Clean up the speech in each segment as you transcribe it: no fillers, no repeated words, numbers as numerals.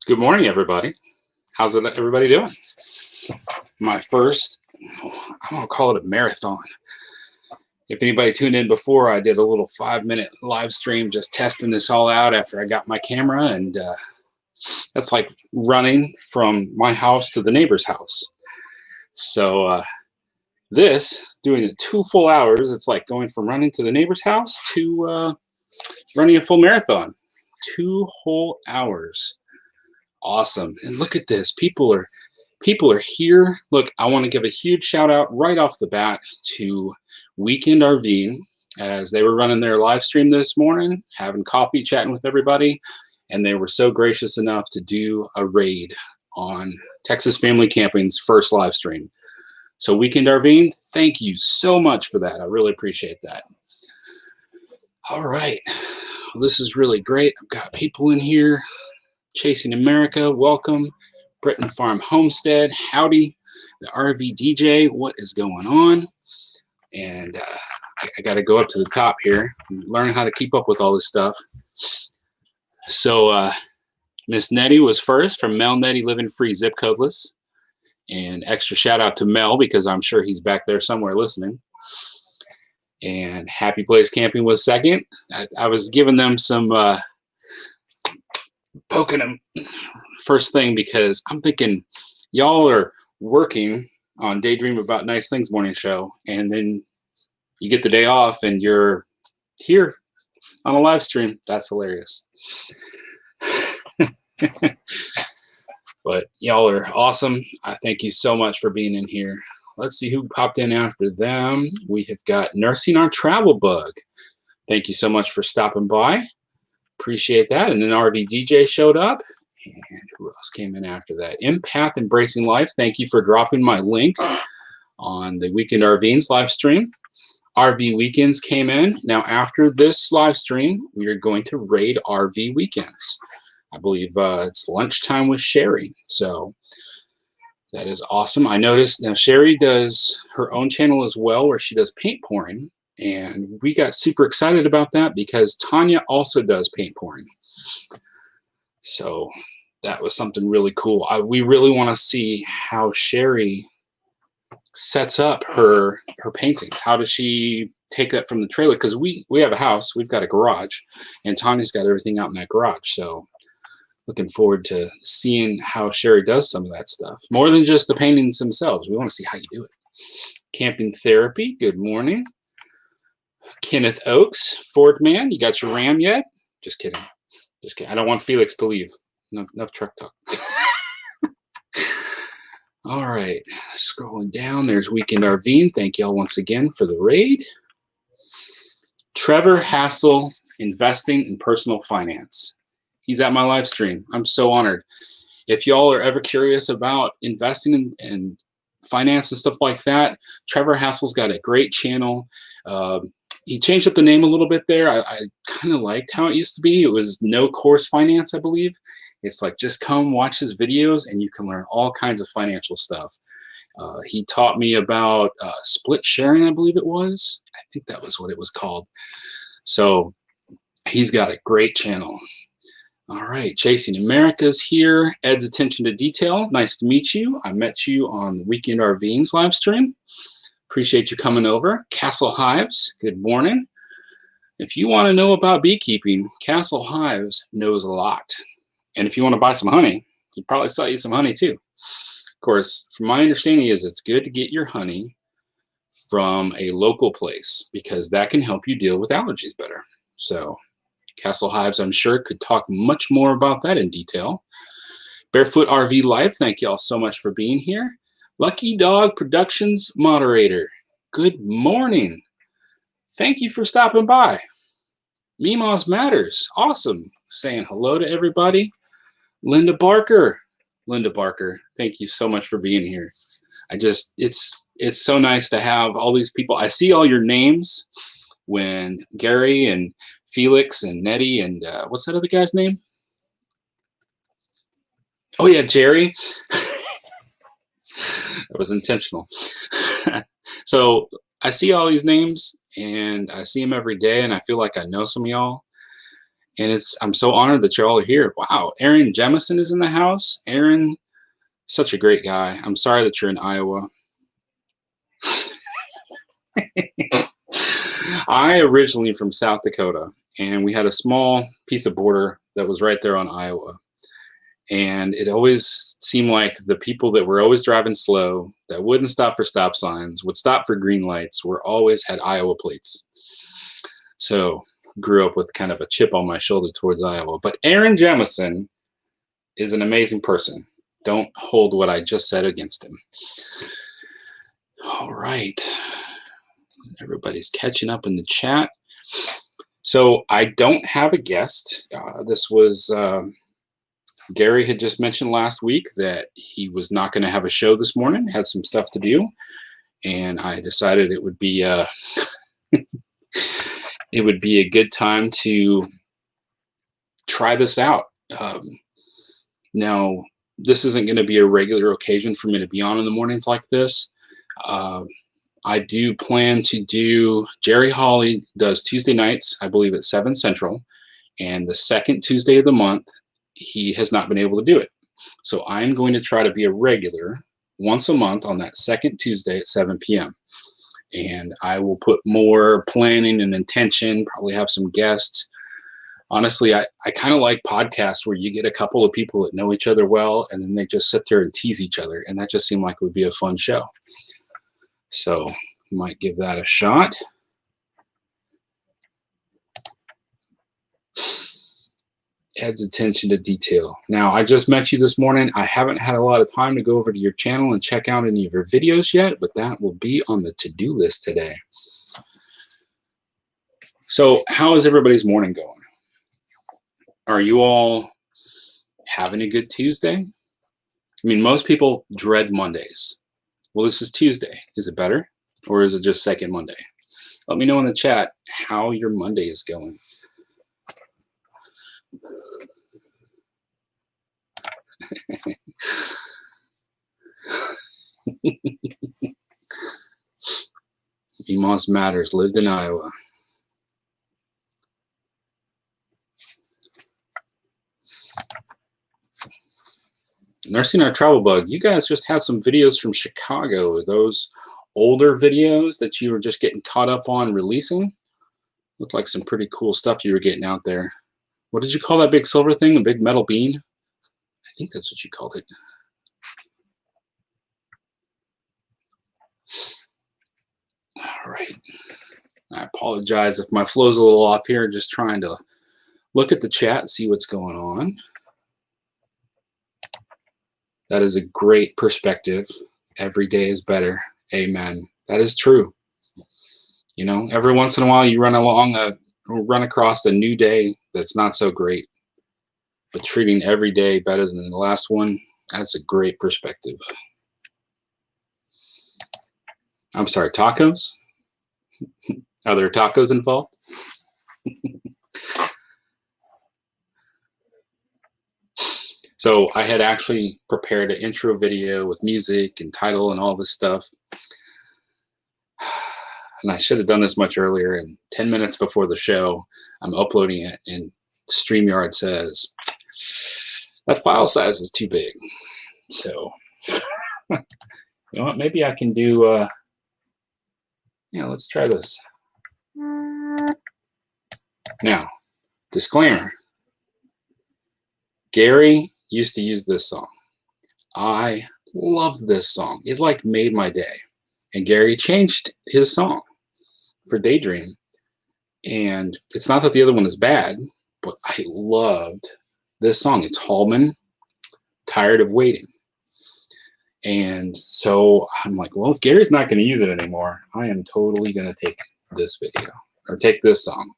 Good morning, everybody. How's everybody doing? My first, I'm gonna call it a marathon. If anybody tuned in before, I did a little 5-minute live stream just testing this all out after I got my camera, and that's like running from my house to the neighbor's house. So this, doing it 2 full hours, it's like going from running to the neighbor's house to running a full marathon. 2 whole hours. Awesome. And look at this. People are here. Look, I want to give a huge shout out right off the bat to Weekend RV as they were running their live stream this morning, having coffee, chatting with everybody, and they were so gracious enough to do a raid on Texas Family Camping's first live stream. So Weekend RV, thank you so much for that. I really appreciate that. All right. Well, this is really great. I've got people in here. Chasing America, welcome. Britain Farm Homestead, howdy. The RV DJ, what is going on? And I got to go up to the top here and learn how to keep up with all this stuff. So Miss Nettie was first from Mel Nettie Living Free Zip Codeless. And extra shout out to Mel because I'm sure he's back there somewhere listening. And Happy Place Camping was second. I was giving them some poking them first thing because I'm thinking y'all are working on Daydream About Nice Things morning show, and then you get the day off and you're here on a live stream. That's hilarious. But y'all are awesome. I thank you so much for being in here. Let's see who popped in after them. We have got Nursing Our Travel Bug. Thank you so much for stopping by. Appreciate that. And then RV DJ showed up. And who else came in after that? Empath Embracing Life. Thank you for dropping my link on the Weekend RVs live stream. RV Weekends came in. Now, after this live stream, we are going to raid RV Weekends. I believe it's lunchtime with Sherry. So that is awesome. I noticed now Sherry does her own channel as well where she does paint pouring. And we got super excited about that because Tanya also does paint pouring. So that was something really cool. We really want to see how Sherry sets up her paintings. How does she take that from the trailer? Because we have a house, we've got a garage, and Tanya's got everything out in that garage. So looking forward to seeing how Sherry does some of that stuff. More than just the paintings themselves. We want to see how you do it. Camping Therapy, good morning. Kenneth Oaks, Ford Man, you got your Ram yet? Just kidding. Just kidding. I don't want Felix to leave. Enough truck talk. All right, scrolling down, there's Weekend RV. Thank y'all once again for the raid. Trevor Hassel, Investing in Personal Finance. He's at my live stream. I'm so honored. If y'all are ever curious about investing in finance and stuff like that, Trevor Hassel's got a great channel. He changed up the name a little bit there. I kind of liked how it used to be. It was No Course Finance, I believe. It's like just come watch his videos and you can learn all kinds of financial stuff. He taught me about split sharing, I believe it was. I think that was what it was called. So he's got a great channel. All right, Chasing America's here. Ed's Attention to Detail. Nice to meet you. I met you on the Weekend RVs live stream. Appreciate you coming over. Castle Hives, good morning. If you want to know about beekeeping, Castle Hives knows a lot. And if you want to buy some honey, he'd probably sell you some honey too. Of course, from my understanding is it's good to get your honey from a local place because that can help you deal with allergies better. So Castle Hives, I'm sure, could talk much more about that in detail. Barefoot RV Life, thank you all so much for being here. Lucky Dog Productions moderator, good morning. Thank you for stopping by. Mimas Matters, awesome. Saying hello to everybody. Linda Barker, thank you so much for being here. It's so nice to have all these people. I see all your names when Gary and Felix and Nettie and what's that other guy's name? Oh yeah, Jerry. That was intentional. So I see all these names and I see them every day and I feel like I know some of y'all. And I'm so honored that you're all here. Wow, Aaron Jemison is in the house. Aaron, such a great guy. I'm sorry that you're in Iowa. I originally from South Dakota, and we had a small piece of border that was right there on Iowa. And it always seemed like the people that were always driving slow, that wouldn't stop for stop signs, would stop for green lights, were always had Iowa plates. So grew up with kind of a chip on my shoulder towards Iowa. But Aaron Jemison is an amazing person. Don't hold what I just said against him. All right. Everybody's catching up in the chat. So I don't have a guest. This was Gary had just mentioned last week that he was not going to have a show this morning, had some stuff to do, and I decided it would be it would be a good time to try this out. Now, this isn't going to be a regular occasion for me to be on in the mornings like this. I do plan to do, Jerry Hawley does Tuesday nights, I believe at 7 Central, and the second Tuesday of the month, he has not been able to do it. So I'm going to try to be a regular once a month on that second Tuesday at 7 p.m. And I will put more planning and intention, probably have some guests. Honestly, I kind of like podcasts where you get a couple of people that know each other well, and then they just sit there and tease each other. And that just seemed like it would be a fun show. So might give that a shot. Adds attention to detail. Now, I just met you this morning. I haven't had a lot of time to go over to your channel and check out any of your videos yet, but that will be on the to-do list today. So how is everybody's morning going? Are you all having a good Tuesday? I mean, most people dread Mondays. Well, this is Tuesday. Is it better? Or is it just second Monday? Let me know in the chat how your Monday is going. Emos Matters, lived in Iowa. Nursing Our Travel Bug, you guys just had some videos from Chicago. Those older videos that you were just getting caught up on releasing? Looked like some pretty cool stuff you were getting out there. What did you call that big silver thing? A big metal bean? I think that's what you called it. All right. I apologize if my flow's a little off here. Just trying to look at the chat and see what's going on. That is a great perspective. Every day is better. Amen. That is true. You know, every once in a while you run across a new day that's not so great. But treating every day better than the last one, that's a great perspective. I'm sorry, tacos? Are there tacos involved? So I had actually prepared an intro video with music and title and all this stuff. And I should have done this much earlier. And 10 minutes before the show, I'm uploading it, and StreamYard says, that file size is too big. So, you know what, maybe I can do, yeah, let's try this. Now, disclaimer, Gary used to use this song. I loved this song. It like made my day. And Gary changed his song for Daydream. And it's not that the other one is bad, but I loved this song. It's Hallman, Tired of Waiting. And so I'm like, well, if Gary's not going to use it anymore, I am totally going to take this video, or take this song.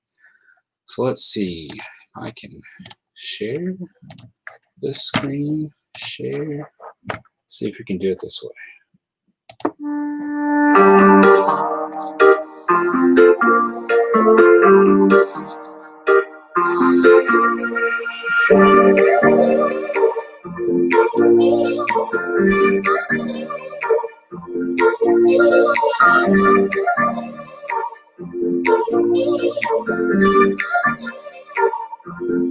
So let's see if I can share this screen, share, see if we can do it this way.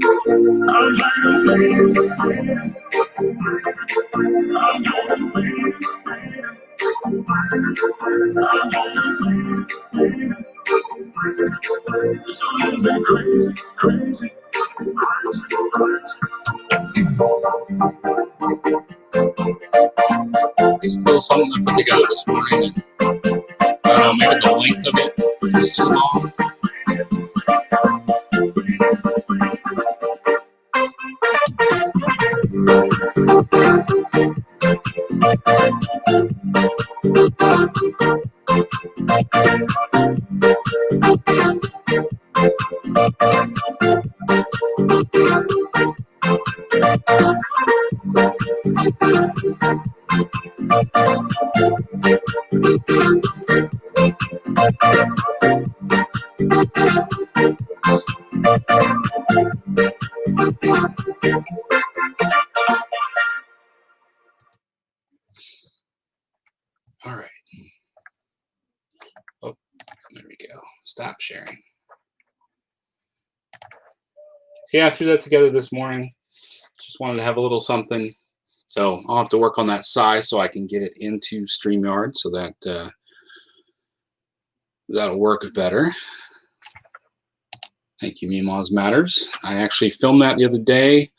Still something I put together this morning. I don't know, maybe the length of it is too long. All right. Oh, there we go. Stop sharing. So yeah, I threw that together this morning. Just wanted to have a little something. So I'll have to work on that size so I can get it into StreamYard so that that'll work better. Thank you, Meemaws Matters. I actually filmed that the other day.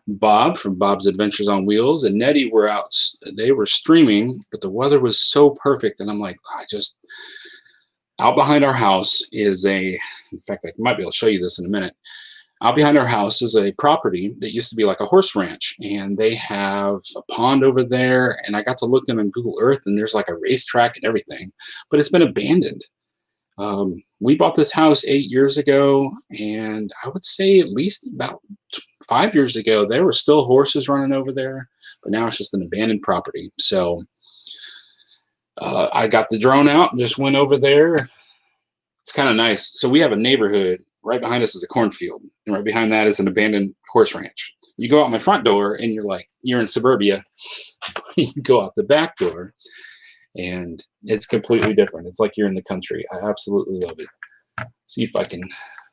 Bob from Bob's Adventures on Wheels and Nettie were out. They were streaming, but the weather was so perfect, and I'm like, out behind our house is in fact, I might be able to show you this in a minute. Out behind our house is a property that used to be like a horse ranch, and they have a pond over there, and I got to look on Google Earth, and there's like a racetrack and everything, but it's been abandoned. We bought this house 8 years ago, and I would say at least about 5 years ago, there were still horses running over there, but now it's just an abandoned property. So I got the drone out and just went over there. It's kind of nice. So we have a neighborhood. Right behind us is a cornfield, and right behind that is an abandoned horse ranch. You go out my front door, and you're in suburbia. You go out the back door, and it's completely different. It's like you're in the country. I absolutely love it. See if I can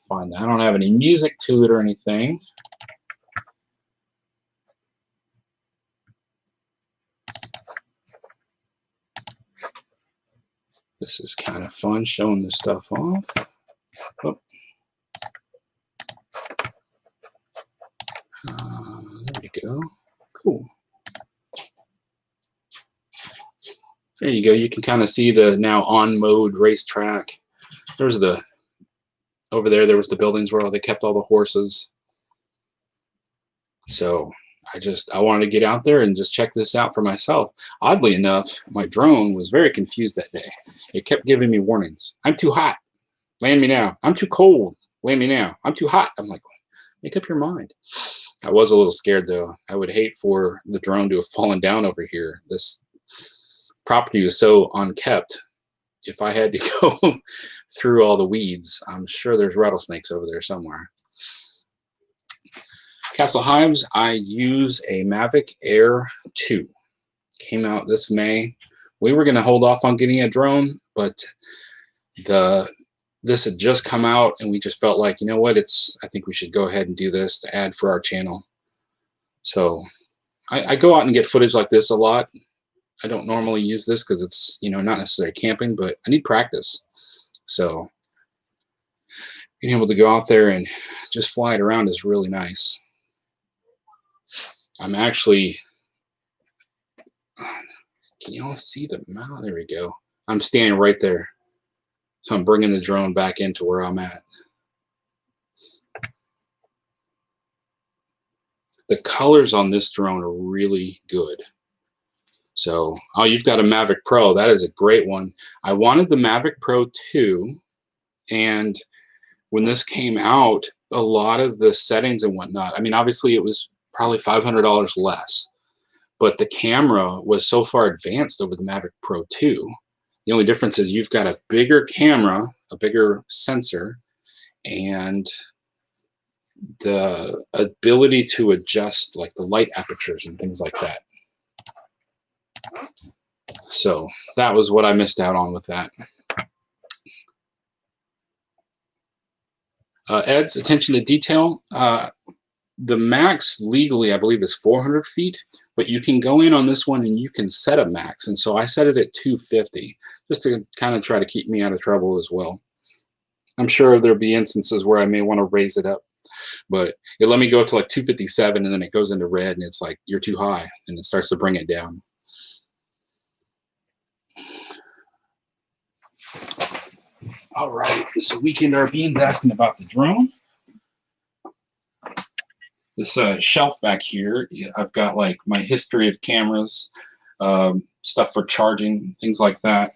find that. I don't have any music to it or anything. This is kind of fun showing this stuff off. Oh. There we go. Cool. There you go. You can kind of see the now on mode racetrack. There's over there. There was the buildings where they kept all the horses. So I wanted to get out there and just check this out for myself. Oddly enough, my drone was very confused that day. It kept giving me warnings. I'm too hot. Land me now. I'm too cold. Land me now. I'm too hot. I'm like, make up your mind. I was a little scared though. I would hate for the drone to have fallen down over here. This property was so unkept. If I had to go through all the weeds, I'm sure there's rattlesnakes over there somewhere. Castle Hives, I use a Mavic Air 2. Came out this May. We were going to hold off on getting a drone, but this had just come out, and we just felt like, you know what, I think we should go ahead and do this to add for our channel. So I go out and get footage like this a lot. I don't normally use this because it's, not necessarily camping, but I need practice. So being able to go out there and just fly it around is really nice. I'm actually, can you all see the mount? There we go. I'm standing right there. So I'm bringing the drone back into where I'm at. The colors on this drone are really good. So, oh, you've got a Mavic Pro. That is a great one. I wanted the Mavic Pro 2, and when this came out, a lot of the settings and whatnot, I mean, obviously it was probably $500 less, but the camera was so far advanced over the Mavic Pro 2. The only difference is you've got a bigger camera, a bigger sensor, and the ability to adjust like the light apertures and things like that. So that was what I missed out on with that. Ed's attention to detail. The max legally, I believe, is 400 feet, but you can go in on this one and you can set a max. And so I set it at 250 just to kind of try to keep me out of trouble as well. I'm sure there'll be instances where I may want to raise it up, but it let me go up to like 257 and then it goes into red and it's like, you're too high, and it starts to bring it down. All right, so Weekend RB's asking about the drone. This shelf back here, I've got like my history of cameras, stuff for charging, things like that.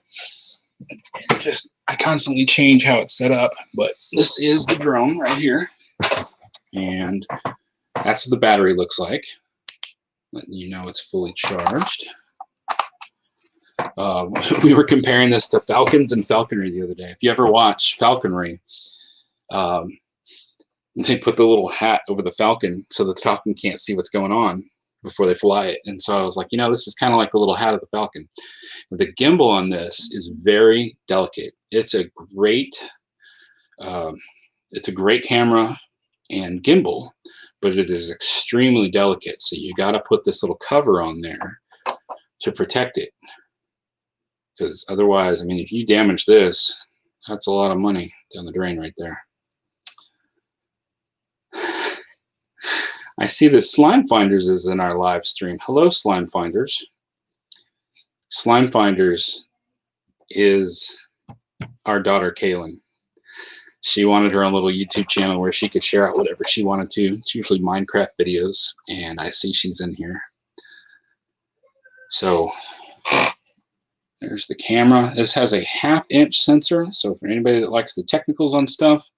Just I constantly change how it's set up, but this is the drone right here, and that's what the battery looks like. Letting you know it's fully charged. We were comparing this to falcons and falconry the other day. If you ever watch falconry, they put the little hat over the falcon so the falcon can't see what's going on before they fly it. And so I was like, you know, this is kind of like the little hat of the falcon. The gimbal on this is very delicate. It's a great camera and gimbal, but it is extremely delicate. So you got to put this little cover on there to protect it. Because otherwise, I mean, if you damage this, that's a lot of money down the drain right there. I see that Slime Finders is in our live stream. Hello, Slime Finders. Slime Finders is our daughter, Kaylin. She wanted her own little YouTube channel where she could share out whatever she wanted to. It's usually Minecraft videos, and I see she's in here. So there's the camera. This has a 1/2-inch sensor, so for anybody that likes the technicals on stuff,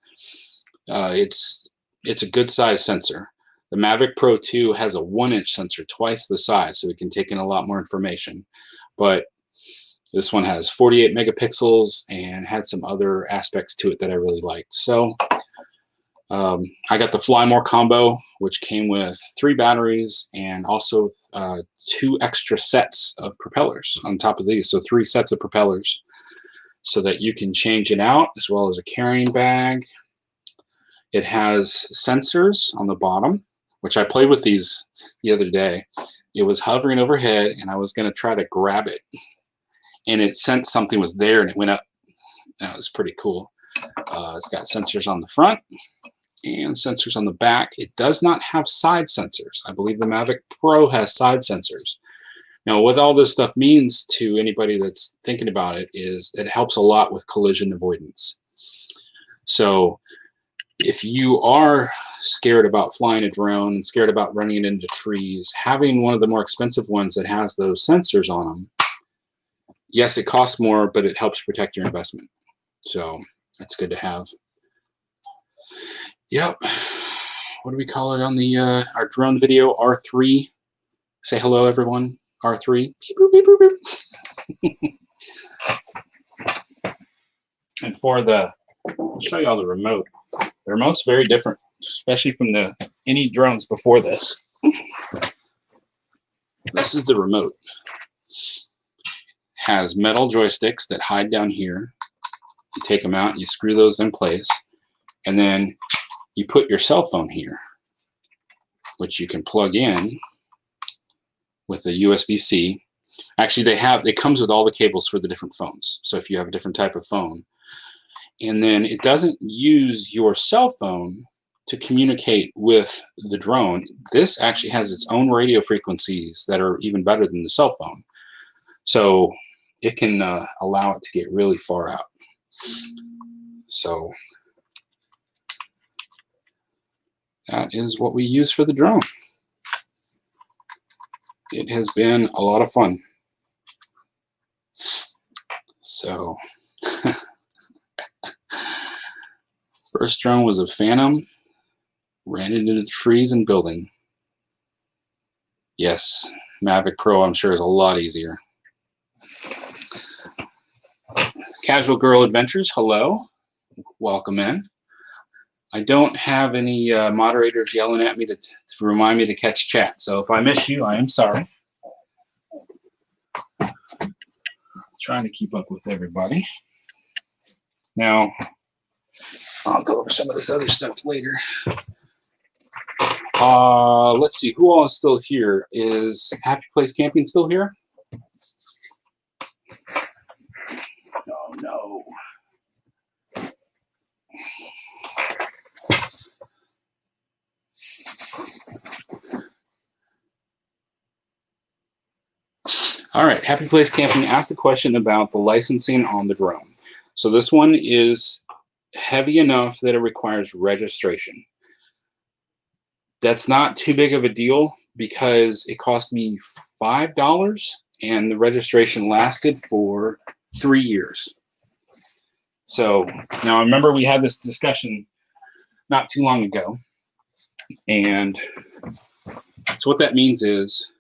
it's a good size sensor. The Mavic Pro 2 has a 1-inch sensor, twice the size, so it can take in a lot more information. But this one has 48 megapixels and had some other aspects to it that I really liked. So I got the Fly More combo, which came with 3 batteries and also 2 extra sets of propellers on top of these. So 3 sets of propellers so that you can change it out, as well as a carrying bag. It has sensors on the bottom, which I played with these the other day. It was hovering overhead and I was going to try to grab it, and it sensed something was there and it went up. That was pretty cool. It's got sensors on the front and sensors on the back. It does not have side sensors. I believe the Mavic Pro has side sensors. Now, what all this stuff means to anybody that's thinking about it is it helps a lot with collision avoidance. So if you are scared about flying a drone and scared about running it into trees, having one of the more expensive ones that has those sensors on them, yes, it costs more, but it helps protect your investment. So that's good to have. Yep. What do we call it on the our drone video? R3. Say hello, everyone. R3. Beep, boop, beep, boop, beep. And for the, I'll show you all the remote. The remote's very different, especially from any drones before this. This is the remote. Has metal joysticks that hide down here. You take them out, you screw those in place, and then you put your cell phone here, which you can plug in with a USB-C. Actually, it comes with all the cables for the different phones. So if you have a different type of phone, and then it doesn't use your cell phone to communicate with the drone. This actually has its own radio frequencies that are even better than the cell phone. So it can allow it to get really far out. So that is what we use for the drone. It has been a lot of fun. So first drone was a Phantom, ran into the trees and building. Yes, Mavic Pro I'm sure is a lot easier. Casual Girl Adventures, hello, welcome in. I don't have any moderators yelling at me to remind me to catch chat, so if I miss you, I am sorry. Trying to keep up with everybody. Now, I'll go over some of this other stuff later. Let's see, who all is still here? Is Happy Place Camping still here? Oh no. All right, Happy Place Camping asked a question about the licensing on the drone. So this one is heavy enough that it requires registration. That's not too big of a deal because it cost me $5 and the registration lasted for 3 years. So now I remember we had this discussion not too long ago. And so what that means is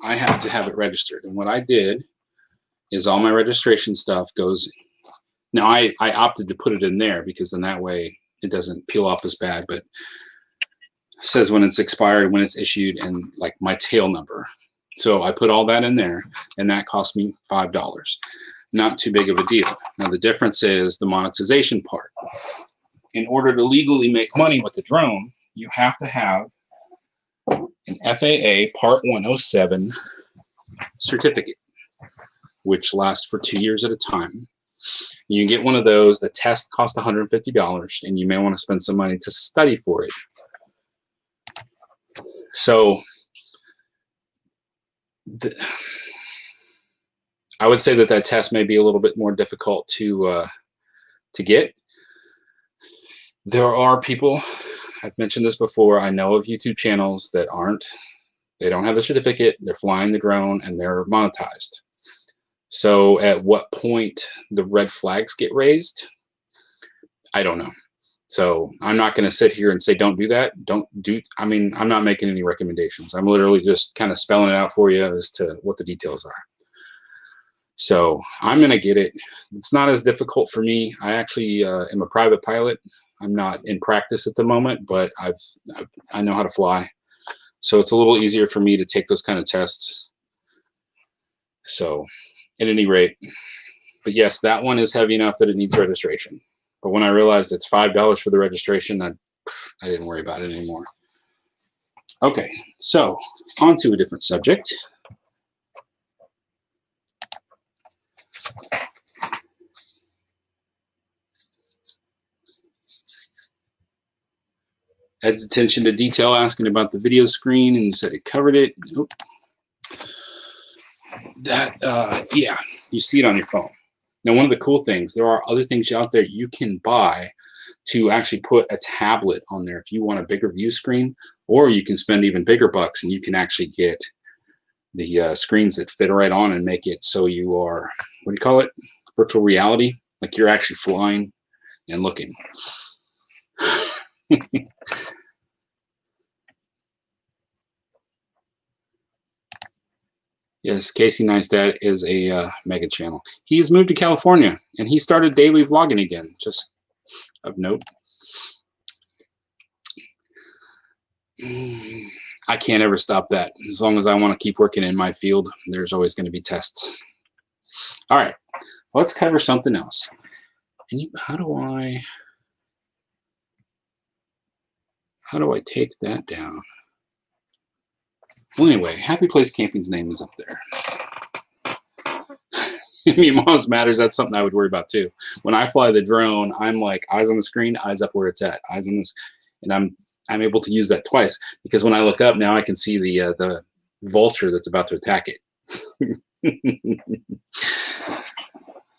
I have to have it registered. And what I did is all my registration stuff goes. Now I opted to put it in there because then that way it doesn't peel off as bad, but it says when it's expired, when it's issued, and like my tail number. So I put all that in there and that cost me $5. Not too big of a deal. Now the difference is the monetization part. In order to legally make money with the drone, you have to have an FAA Part 107 certificate, which lasts for 2 years at a time. You can get one of those. The test costs $150, and you may want to spend some money to study for it. So I would say that test may be a little bit more difficult to get. There are people, I've mentioned this before, I know of YouTube channels that they don't have the certificate, they're flying the drone, and they're monetized. So at what point the red flags get raised, I don't know. So I'm not going to sit here and say don't do that. I'm not making any recommendations. I'm literally just kind of spelling it out for you as to what the details are. So I'm going to get it. It's not as difficult for me. I actually am a private pilot. I'm not in practice at the moment, but I know how to fly. So it's a little easier for me to take those kind of tests. So at any rate, but yes, that one is heavy enough that it needs registration. But when I realized it's $5 for the registration, I didn't worry about it anymore. Okay, so on to a different subject. Had attention to detail asking about the video screen and said it covered it. Nope. Yeah, you see it on your phone. Now, one of the cool things, there are other things out there you can buy to actually put a tablet on there if you want a bigger view screen, or you can spend even bigger bucks and you can actually get the screens that fit right on and make it so you are, what do you call it? Virtual reality, like you're actually flying and looking. Yes, Casey Neistat is a mega channel. He's moved to California and he started daily vlogging again, just of note. I can't ever stop that. As long as I want to keep working in my field, there's always going to be tests. All right, let's cover something else. How do I take that down? Well, anyway, Happy Place Camping's name is up there. I mean, Mom's Matters, that's something I would worry about too. When I fly the drone, I'm like eyes on the screen, eyes up where it's at, eyes on this, and I'm able to use that twice because when I look up now, I can see the vulture that's about to attack it.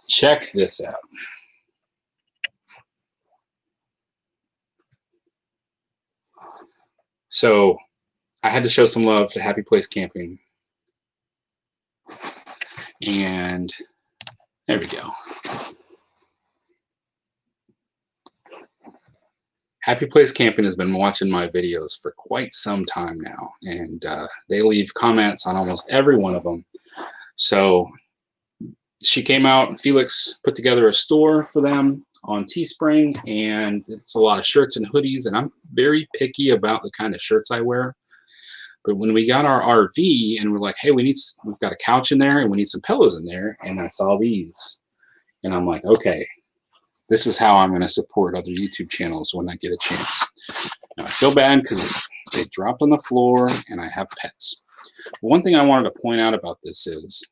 Check this out. So I had to show some love to Happy Place Camping. And there we go. Happy Place Camping has been watching my videos for quite some time now, and they leave comments on almost every one of them. So she came out, and Felix put together a store for them on Teespring, and it's a lot of shirts and hoodies, and I'm very picky about the kind of shirts I wear. But when we got our RV and we're like, hey, we've got a couch in there and we need some pillows in there, and I saw these, and I'm like, okay, This is how I'm going to support other YouTube channels when I get a chance. Now, I feel bad because they dropped on the floor and I have pets. One thing I wanted to point out about this is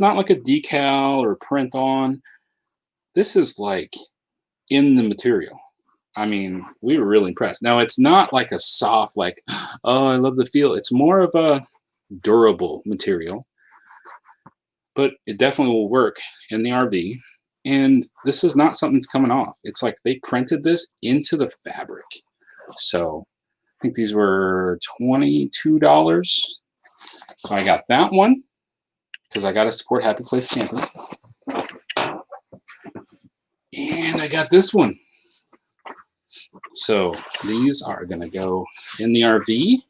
not like a decal or print on. This is like in the material. I mean, we were really impressed. Now, it's not like a soft, like, oh, I love the feel. It's more of a durable material, but it definitely will work in the RV. And this is not something that's coming off. It's like they printed this into the fabric. So I think these were $22. So I got that one because I got to support Happy Place Camping. And I got this one. So these are going to go in the RV.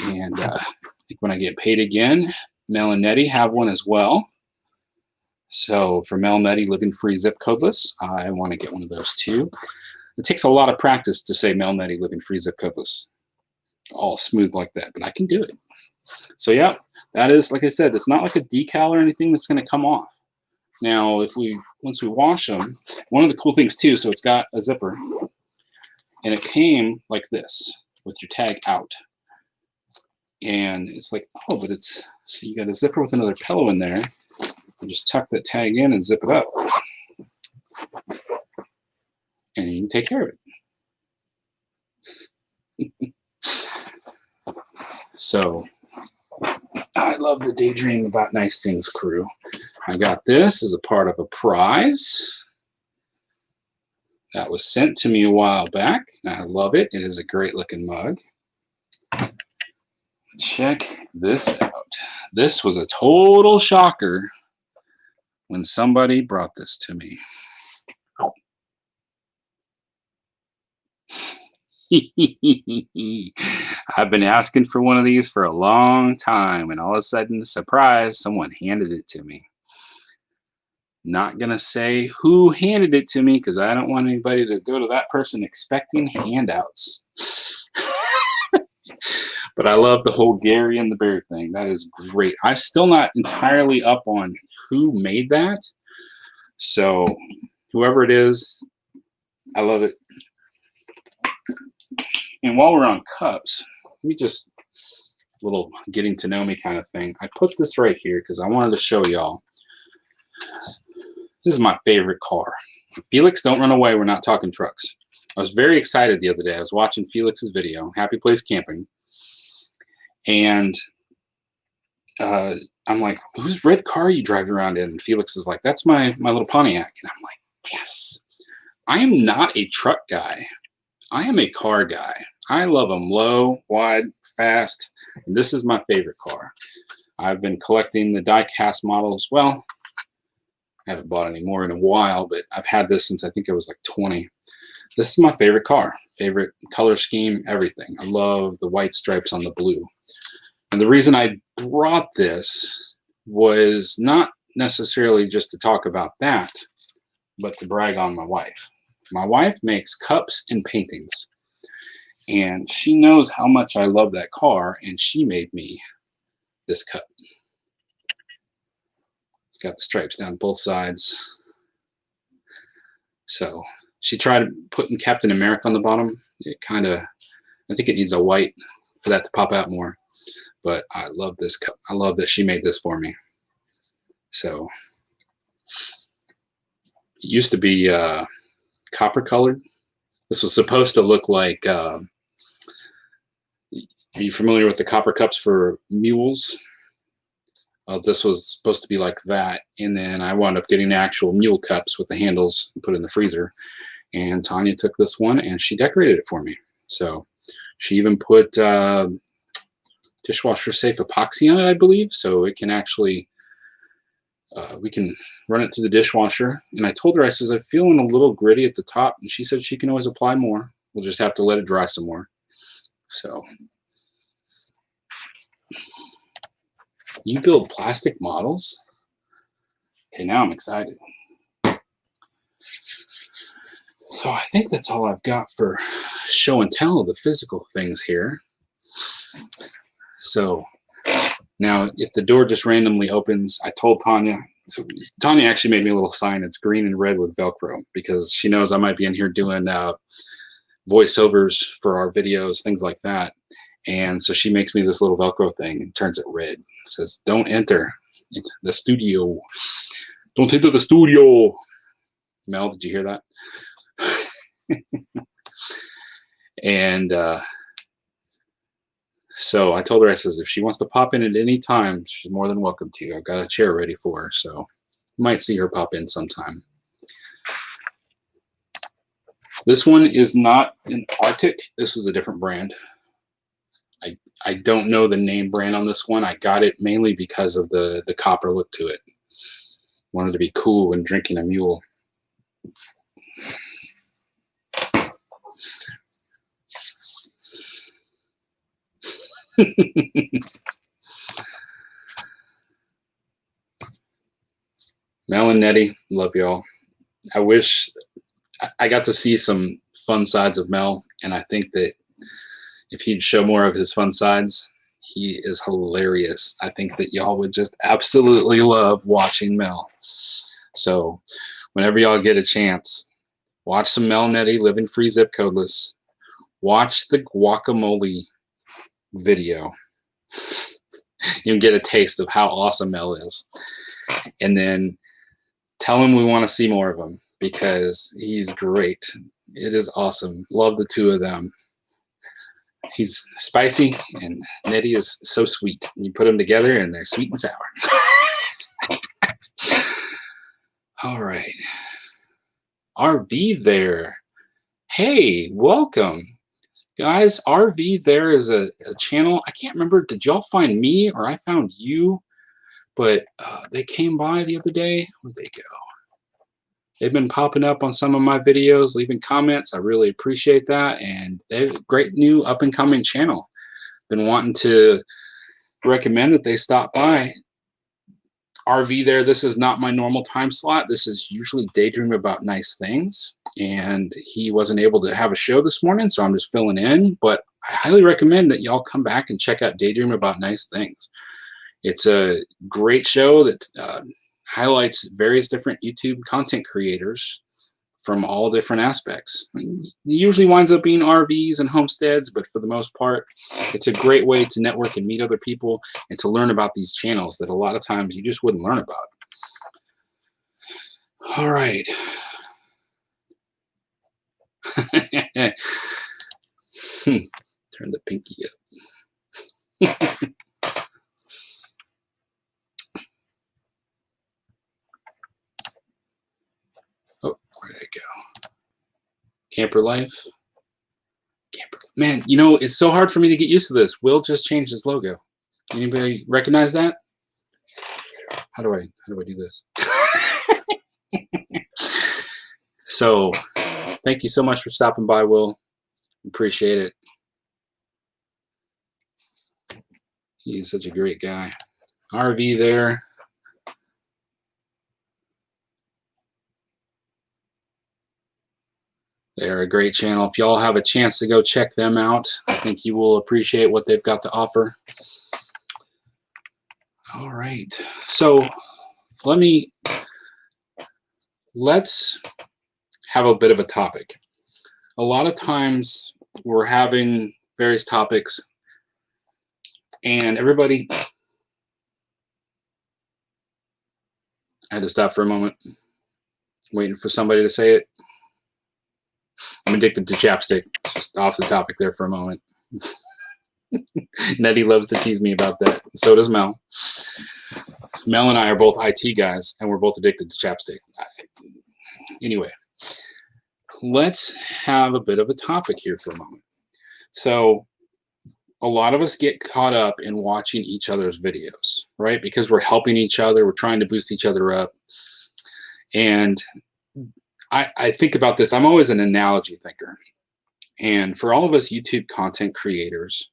And I think when I get paid again, Mel and Nettie have one as well. So for Mel and Nettie, living free, zip codeless, I want to get one of those too. It takes a lot of practice to say Mel and Nettie, living free, zip codeless. All smooth like that, but I can do it. So yeah, that is, like I said, it's not like a decal or anything that's going to come off. Now, once we wash them, one of the cool things too, so it's got a zipper, and it came like this with your tag out. And it's like, oh, but it's, so you got a zipper with another pillow in there. You just tuck that tag in and zip it up. And you can take care of it. So, I love the Daydream About Nice Things crew. I got this as a part of a prize that was sent to me a while back. I love it. It is a great looking mug. Check this out. This was a total shocker when somebody brought this to me. I've been asking for one of these for a long time, and all of a sudden, surprise, someone handed it to me. Not gonna say who handed it to me because I don't want anybody to go to that person expecting handouts. But I love the whole Gary and the Bear thing. That is great. I'm still not entirely up on who made that. So whoever it is, I love it. And while we're on cups, let me just, a little getting to know me kind of thing. I put this right here because I wanted to show y'all. This is my favorite car. Felix, don't run away. We're not talking trucks. I was very excited the other day. I was watching Felix's video, Happy Place Camping. And I'm like, whose red car are you driving around in? And Felix is like, that's my little Pontiac. And I'm like, yes. I am not a truck guy. I am a car guy. I love them low, wide, fast. And this is my favorite car. I've been collecting the die-cast models. Well, I haven't bought any more in a while, but I've had this since I think I was like 20. This is my favorite car. Favorite color scheme, everything. I love the white stripes on the blue. And the reason I brought this was not necessarily just to talk about that, but to brag on my wife. My wife makes cups and paintings, and she knows how much I love that car, and she made me this cup. It's got the stripes down both sides. So she tried putting Captain America on the bottom. It kind of, I think it needs a white for that to pop out more. But I love this cup. I love that she made this for me. So it used to be copper colored. This was supposed to look like, are you familiar with the copper cups for mules? This was supposed to be like that. And then I wound up getting actual mule cups with the handles and put in the freezer. And Tanya took this one and she decorated it for me. So she even put dishwasher safe epoxy on it, I believe. So it can actually, we can run it through the dishwasher. And I told her, I says, I'm feeling a little gritty at the top. And she said she can always apply more. We'll just have to let it dry some more. So you build plastic models? Okay, now I'm excited. So I think that's all I've got for show and tell of the physical things here. So now if the door just randomly opens, I told Tanya So Tanya actually made me a little sign. It's green and red with Velcro because she knows I might be in here doing voiceovers for our videos, things like that. And so she makes me this little Velcro thing and turns it red. It says, "Don't enter the studio. Don't enter the studio." Mel, did you hear that? And so I told her, I says, if she wants to pop in at any time, she's more than welcome to. I've got a chair ready for her, so you might see her pop in sometime. This one is not an Arctic. This is a different brand. I don't know the name brand on this one. I got it mainly because of the copper look to it. Wanted to be cool when drinking a mule. Mel and Nettie, love y'all. I wish I got to see some fun sides of Mel, and I think that if he'd show more of his fun sides, he is hilarious. I think that y'all would just absolutely love watching Mel. So whenever y'all get a chance, watch some Mel and Nettie living free zip codeless. Watch the guacamole video. You'll get a taste of how awesome Mel is. And then tell him we want to see more of him because he's great. It is awesome. Love the two of them. He's spicy and Nettie is so sweet. You put them together and they're sweet and sour. All right. RV there. Hey, welcome. Guys, RV there is a channel. I can't remember. Did y'all find me or I found you? But they came by the other day. Where'd they go? They've been popping up on some of my videos, leaving comments. I really appreciate that. And they have a great new up-and-coming channel. Been wanting to recommend that they stop by. RV there, this is not my normal time slot. This is usually Daydream About Nice Things. And he wasn't able to have a show this morning, so I'm just filling in. But I highly recommend that y'all come back and check out Daydream About Nice Things. It's a great show that highlights various different YouTube content creators from all different aspects. It usually winds up being RVs and homesteads, but for the most part, it's a great way to network and meet other people and to learn about these channels that a lot of times you just wouldn't learn about. All right. Turn the pinky up. Oh, where did it go? Camper life. Camper. Man, you know, it's so hard for me to get used to this. Will just changed his logo. Anybody recognize that? How do I do this? So, thank you so much for stopping by, Will. Appreciate it. He is such a great guy. RV there. They're a great channel. If y'all have a chance to go check them out, I think you will appreciate what they've got to offer. All right. So let's have a bit of a topic. A lot of times we're having various topics and everybody, I had to stop for a moment, waiting for somebody to say it. I'm addicted to chapstick. Just off the topic there for a moment. Nettie loves to tease me about that. So does Mel. Mel and I are both IT guys, and we're both addicted to chapstick. Anyway, let's have a bit of a topic here for a moment. So a lot of us get caught up in watching each other's videos, right? Because we're helping each other. We're trying to boost each other up. And I think about this. I'm always an analogy thinker. And for all of us YouTube content creators,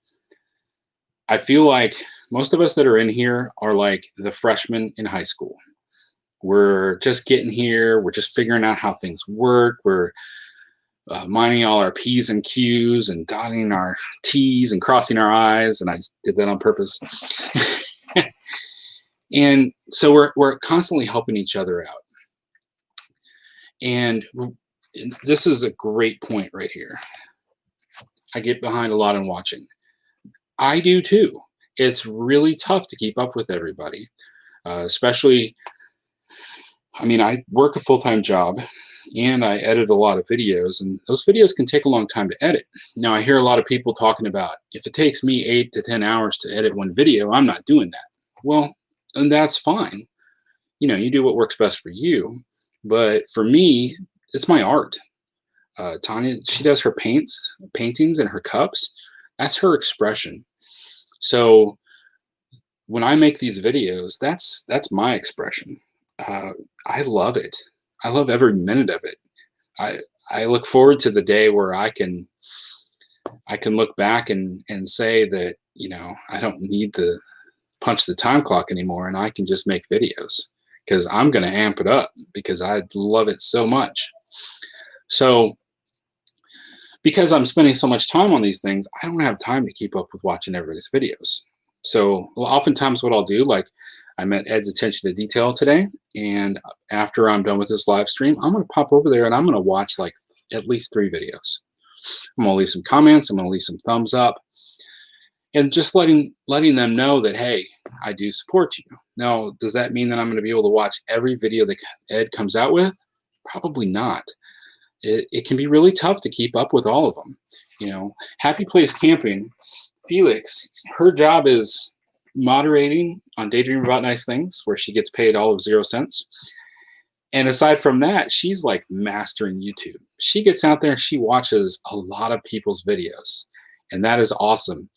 I feel like most of us that are in here are like the freshmen in high school. We're just getting here. We're just figuring out how things work. We're minding all our P's and Q's and dotting our T's and crossing our I's. And I did that on purpose. And so we're constantly helping each other out. And this is a great point right here. I get behind a lot in watching. I do too. It's really tough to keep up with everybody, especially, I mean, I work a full-time job and I edit a lot of videos, and those videos can take a long time to edit. Now, I hear a lot of people talking about, if it takes me 8 to 10 hours to edit one video, I'm not doing that. Well, and that's fine. You know, you do what works best for you. But for me, it's my art. Tanya, she does her paintings and her cups. That's her expression. So when I make these videos, that's my expression. Uh, I love it. I love every minute of it. I I look forward to the day where I can look back and say that, you know, I don't need to punch the time clock anymore, and I can just make videos because I'm going to amp it up because I love it so much. So because I'm spending so much time on these things, I don't have time to keep up with watching everybody's videos. So oftentimes what I'll do, like I met Ed's attention to detail today, and after I'm done with this live stream, I'm going to pop over there and I'm going to watch like at least 3 videos. I'm going to leave some comments, I'm going to leave some thumbs up, and just letting them know that, hey, I do support you. Now, does that mean that I'm going to be able to watch every video that Ed comes out with? Probably not. It can be really tough to keep up with all of them. You know, Happy Place Camping, Felix, her job is moderating on Daydream About Nice Things, where she gets paid all of 0 cents. And aside from that, she's like mastering YouTube. She gets out there and she watches a lot of people's videos, and that is awesome.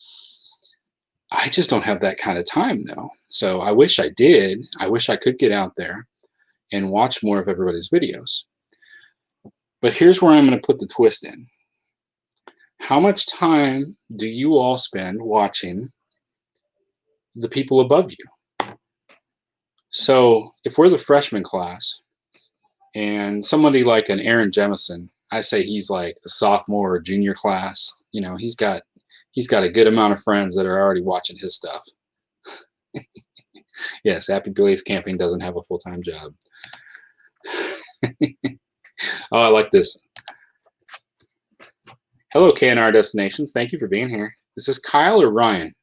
I just don't have that kind of time though. So I wish I did. I wish I could get out there and watch more of everybody's videos. But here's where I'm going to put the twist in. How much time do you all spend watching the people above you? So if we're the freshman class and somebody like an Aaron Jemison, I say he's like the sophomore or junior class, you know, he's got a good amount of friends that are already watching his stuff. Yes, Happy Place Camping doesn't have a full-time job. Oh, I like this. Hello, KNR Destinations. Thank you for being here. Is this Kyle or Ryan?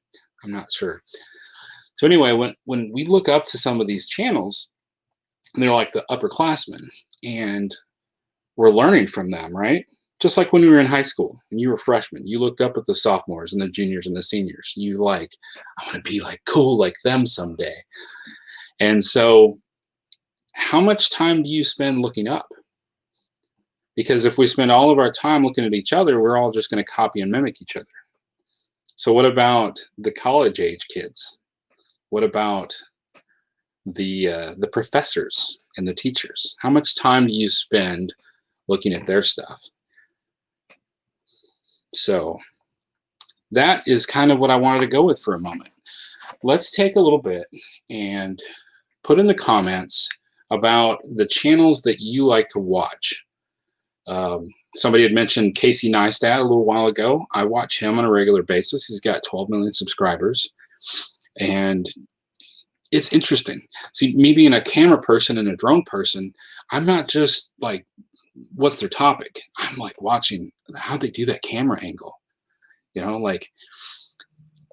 I'm not sure. So anyway, when we look up to some of these channels, they're like the upperclassmen, and we're learning from them, right? Just like when we were in high school and you were freshmen, you looked up at the sophomores and the juniors and the seniors. You like, I want to be like cool like them someday. And so how much time do you spend looking up? Because if we spend all of our time looking at each other, we're all just going to copy and mimic each other. So what about the college age kids? What about the professors and the teachers? How much time do you spend looking at their stuff? So that is kind of what I wanted to go with for a moment. Let's take a little bit and put in the comments about the channels that you like to watch. Somebody had mentioned Casey Neistat a little while ago. I watch him on a regular basis. He's got 12 million subscribers, and it's interesting. See, me being a camera person and a drone person, I'm not just like, what's their topic? I'm like watching how they do that camera angle. You know, like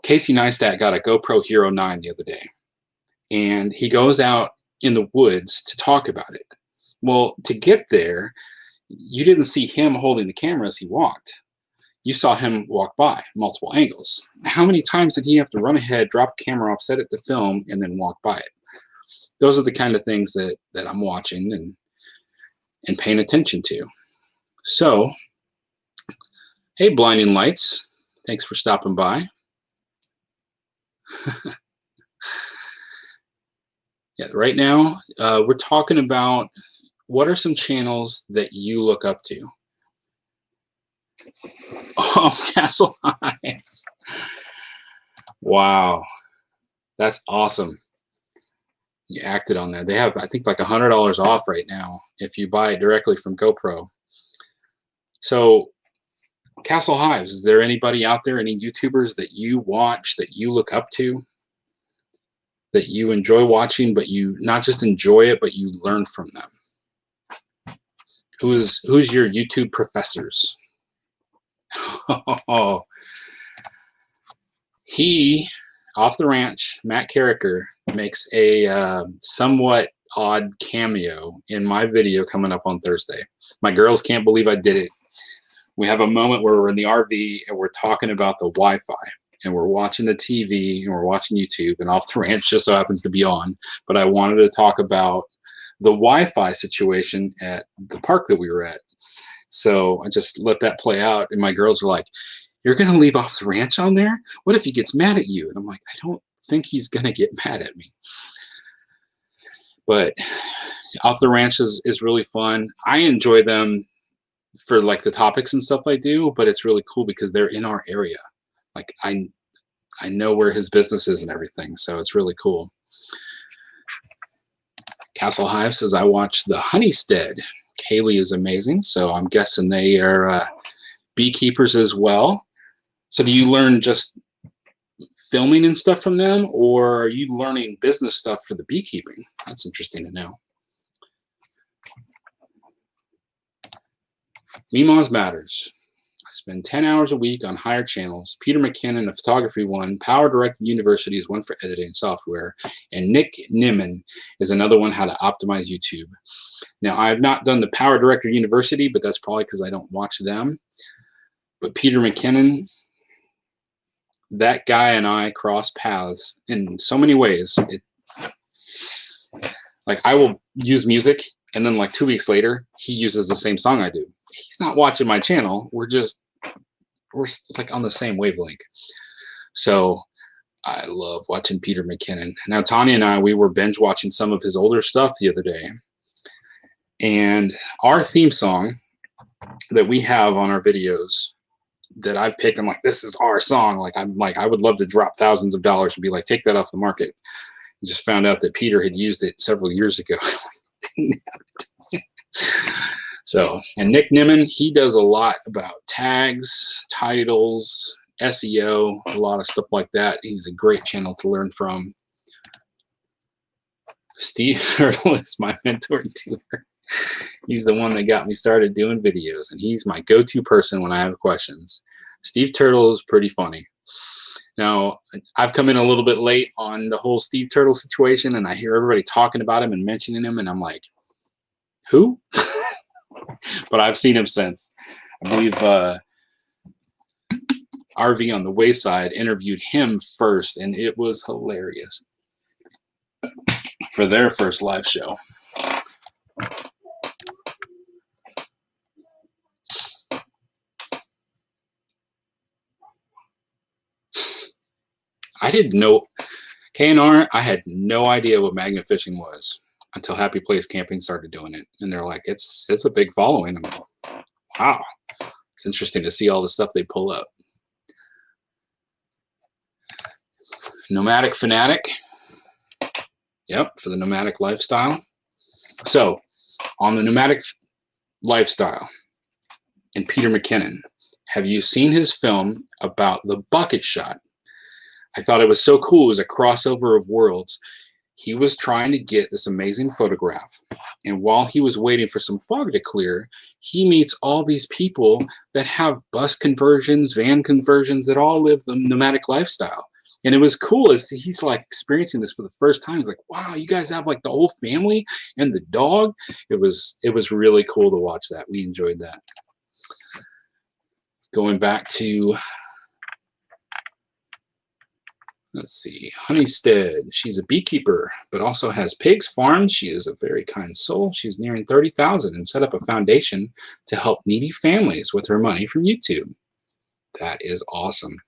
Casey Neistat got a GoPro Hero 9 the other day, and he goes out in the woods to talk about it. Well, to get there, you didn't see him holding the camera as he walked. You saw him walk by multiple angles. How many times did he have to run ahead, drop the camera off, set it to film, and then walk by it? Those are the kind of things that I'm watching and paying attention to. So, hey, Blinding Lights, thanks for stopping by. Yeah, right now, we're talking about what are some channels that you look up to? Oh, Castle Hives. Wow, that's awesome. You acted on that. They have, I think, like $100 off right now if you buy it directly from GoPro. So, Castle Hives, is there anybody out there, any YouTubers that you watch that you look up to? that you enjoy watching, but you not just enjoy it, but you learn from them? Who's your YouTube professors? Oh, he, Off the Ranch, Matt Carricker, makes a somewhat odd cameo in my video coming up on Thursday. My girls can't believe I did it. We have a moment where we're in the RV and we're talking about the Wi-Fi, and we're watching the TV and we're watching YouTube, and Off the Ranch just so happens to be on. But I wanted to talk about the Wi-Fi situation at the park that we were at. So I just let that play out, and my girls were like, "You're going to leave Off the Ranch on there? What if he gets mad at you?" And I'm like, I don't think he's going to get mad at me. But Off the Ranch is really fun. I enjoy them for like the topics and stuff I do, but it's really cool because they're in our area. Like I know where his business is and everything, so it's really cool. Castle Hive says, I watched the Honeystead. Kaylee is amazing, so I'm guessing they are beekeepers as well. So do you learn just filming and stuff from them, or are you learning business stuff for the beekeeping? That's interesting to know. Meemaws Matters. I spend 10 hours a week on higher channels. Peter McKinnon, a photography one. Power Director University is one for editing software. And Nick Nimmin is another one, how to optimize YouTube. Now, I have not done the Power Director University, but that's probably because I don't watch them. But Peter McKinnon, that guy and I cross paths in so many ways. Like, I will use music, and then like 2 weeks later, he uses the same song I do. He's not watching my channel. We're like on the same wavelength. So I love watching Peter McKinnon. Now, Tanya and I, we were binge watching some of his older stuff the other day. And our theme song that we have on our videos that I've picked, I'm like, this is our song. Like, I would love to drop thousands of dollars and be like, take that off the market. I just found out that Peter had used it several years ago. So, and Nick Nimmin, he does a lot about tags, titles, SEO, a lot of stuff like that. He's a great channel to learn from. Steve Turtle is my mentor and tutor. He's the one that got me started doing videos, and he's my go-to person when I have questions. Steve Turtle is pretty funny. Now, I've come in a little bit late on the whole Steve Turtle situation, and I hear everybody talking about him and mentioning him, and I'm like, who? But I've seen him since. I believe RV on the Wayside interviewed him first, and it was hilarious for their first live show. I didn't know KNR. I had no idea what magnet fishing was until Happy Place Camping started doing it, and they're like, it's a big following. I'm like, wow, it's interesting to see all the stuff they pull up. Nomadic Fanatic. Yep, for the nomadic lifestyle. So, on the nomadic lifestyle and Peter McKinnon, have you seen his film about the bucket shot? I thought it was so cool. It was a crossover of worlds. He was trying to get this amazing photograph, and while he was waiting for some fog to clear, he meets all these people that have bus conversions, van conversions, that all live the nomadic lifestyle. And it was cool as he's like experiencing this for the first time. He's like, wow, you guys have like the whole family and the dog. It was really cool to watch that. We enjoyed that. Going back to, let's see, Honeystead. She's a beekeeper, but also has pigs, farms. She is a very kind soul. She's nearing 30,000 and set up a foundation to help needy families with her money from YouTube. That is awesome.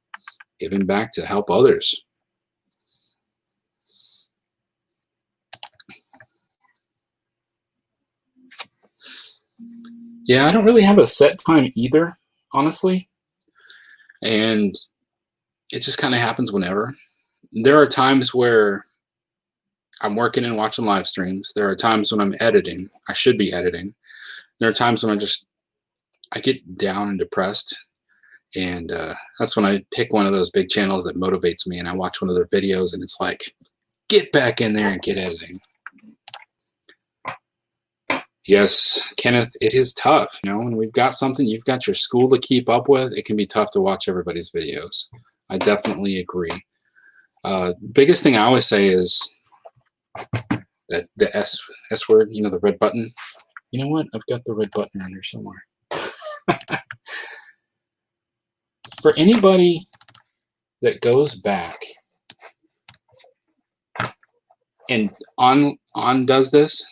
Giving back to help others. Yeah, I don't really have a set time either, honestly. And it just kind of happens whenever. There are times where I'm working and watching live streams. There are times when I'm editing. I should be editing. There are times when I get down and depressed. And that's when I pick one of those big channels that motivates me, and I watch one of their videos, and it's like, Get back in there and get editing. Yes, Kenneth, it is tough. You know, when we've got something, you've got your school to keep up with, it can be tough to watch everybody's videos. I definitely agree. Biggest thing I always say is that the S word, you know, the red button. You know what? I've got the red button on here somewhere. For anybody that goes back and on does this,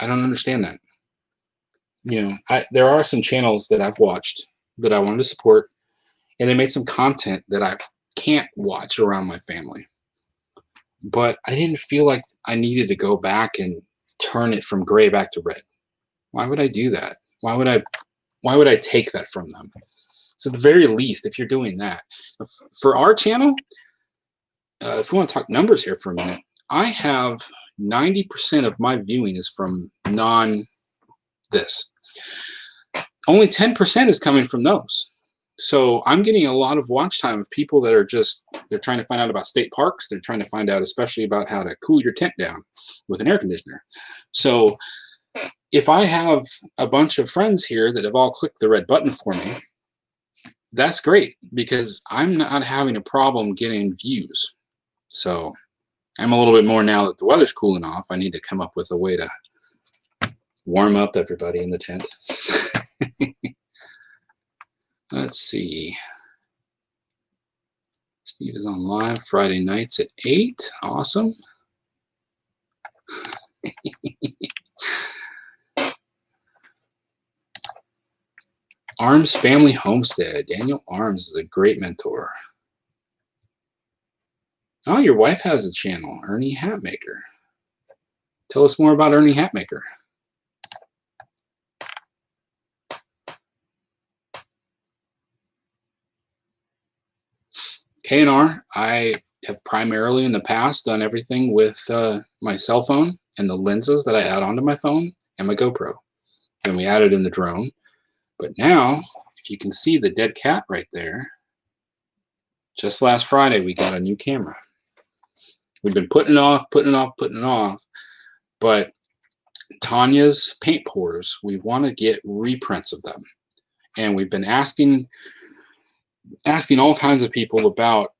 I don't understand that. You know, there are some channels that I've watched that I wanted to support, and they made some content that I can't watch around my family. But I didn't feel like I needed to go back and turn it from gray back to red. Why would I do that? Why would I take that from them? So at the very least, if you're doing that, for our channel, if we want to talk numbers here for a minute, I have 90% of my viewing is from this. Only 10% is coming from those. So I'm getting a lot of watch time of people that are they're trying to find out about state parks. They're trying to find out especially about how to cool your tent down with an air conditioner. So if I have a bunch of friends here that have all clicked the red button for me, that's great because I'm not having a problem getting views. So I'm a little bit more now that the weather's cooling off. I need to come up with a way to warm up everybody in the tent. Let's see. Steve is on live Friday nights at 8. Awesome. Arms Family Homestead. Daniel Arms is a great mentor. Oh, your wife has a channel, Ernie Hatmaker. Tell us more about Ernie Hatmaker. K&R, I have primarily in the past done everything with my cell phone and the lenses that I add onto my phone and my GoPro. And we added in the drone. But now, if you can see the dead cat right there, just last Friday we got a new camera. We've been putting it off, but Tanya's paint pours, we want to get reprints of them. And we've been asking all kinds of people about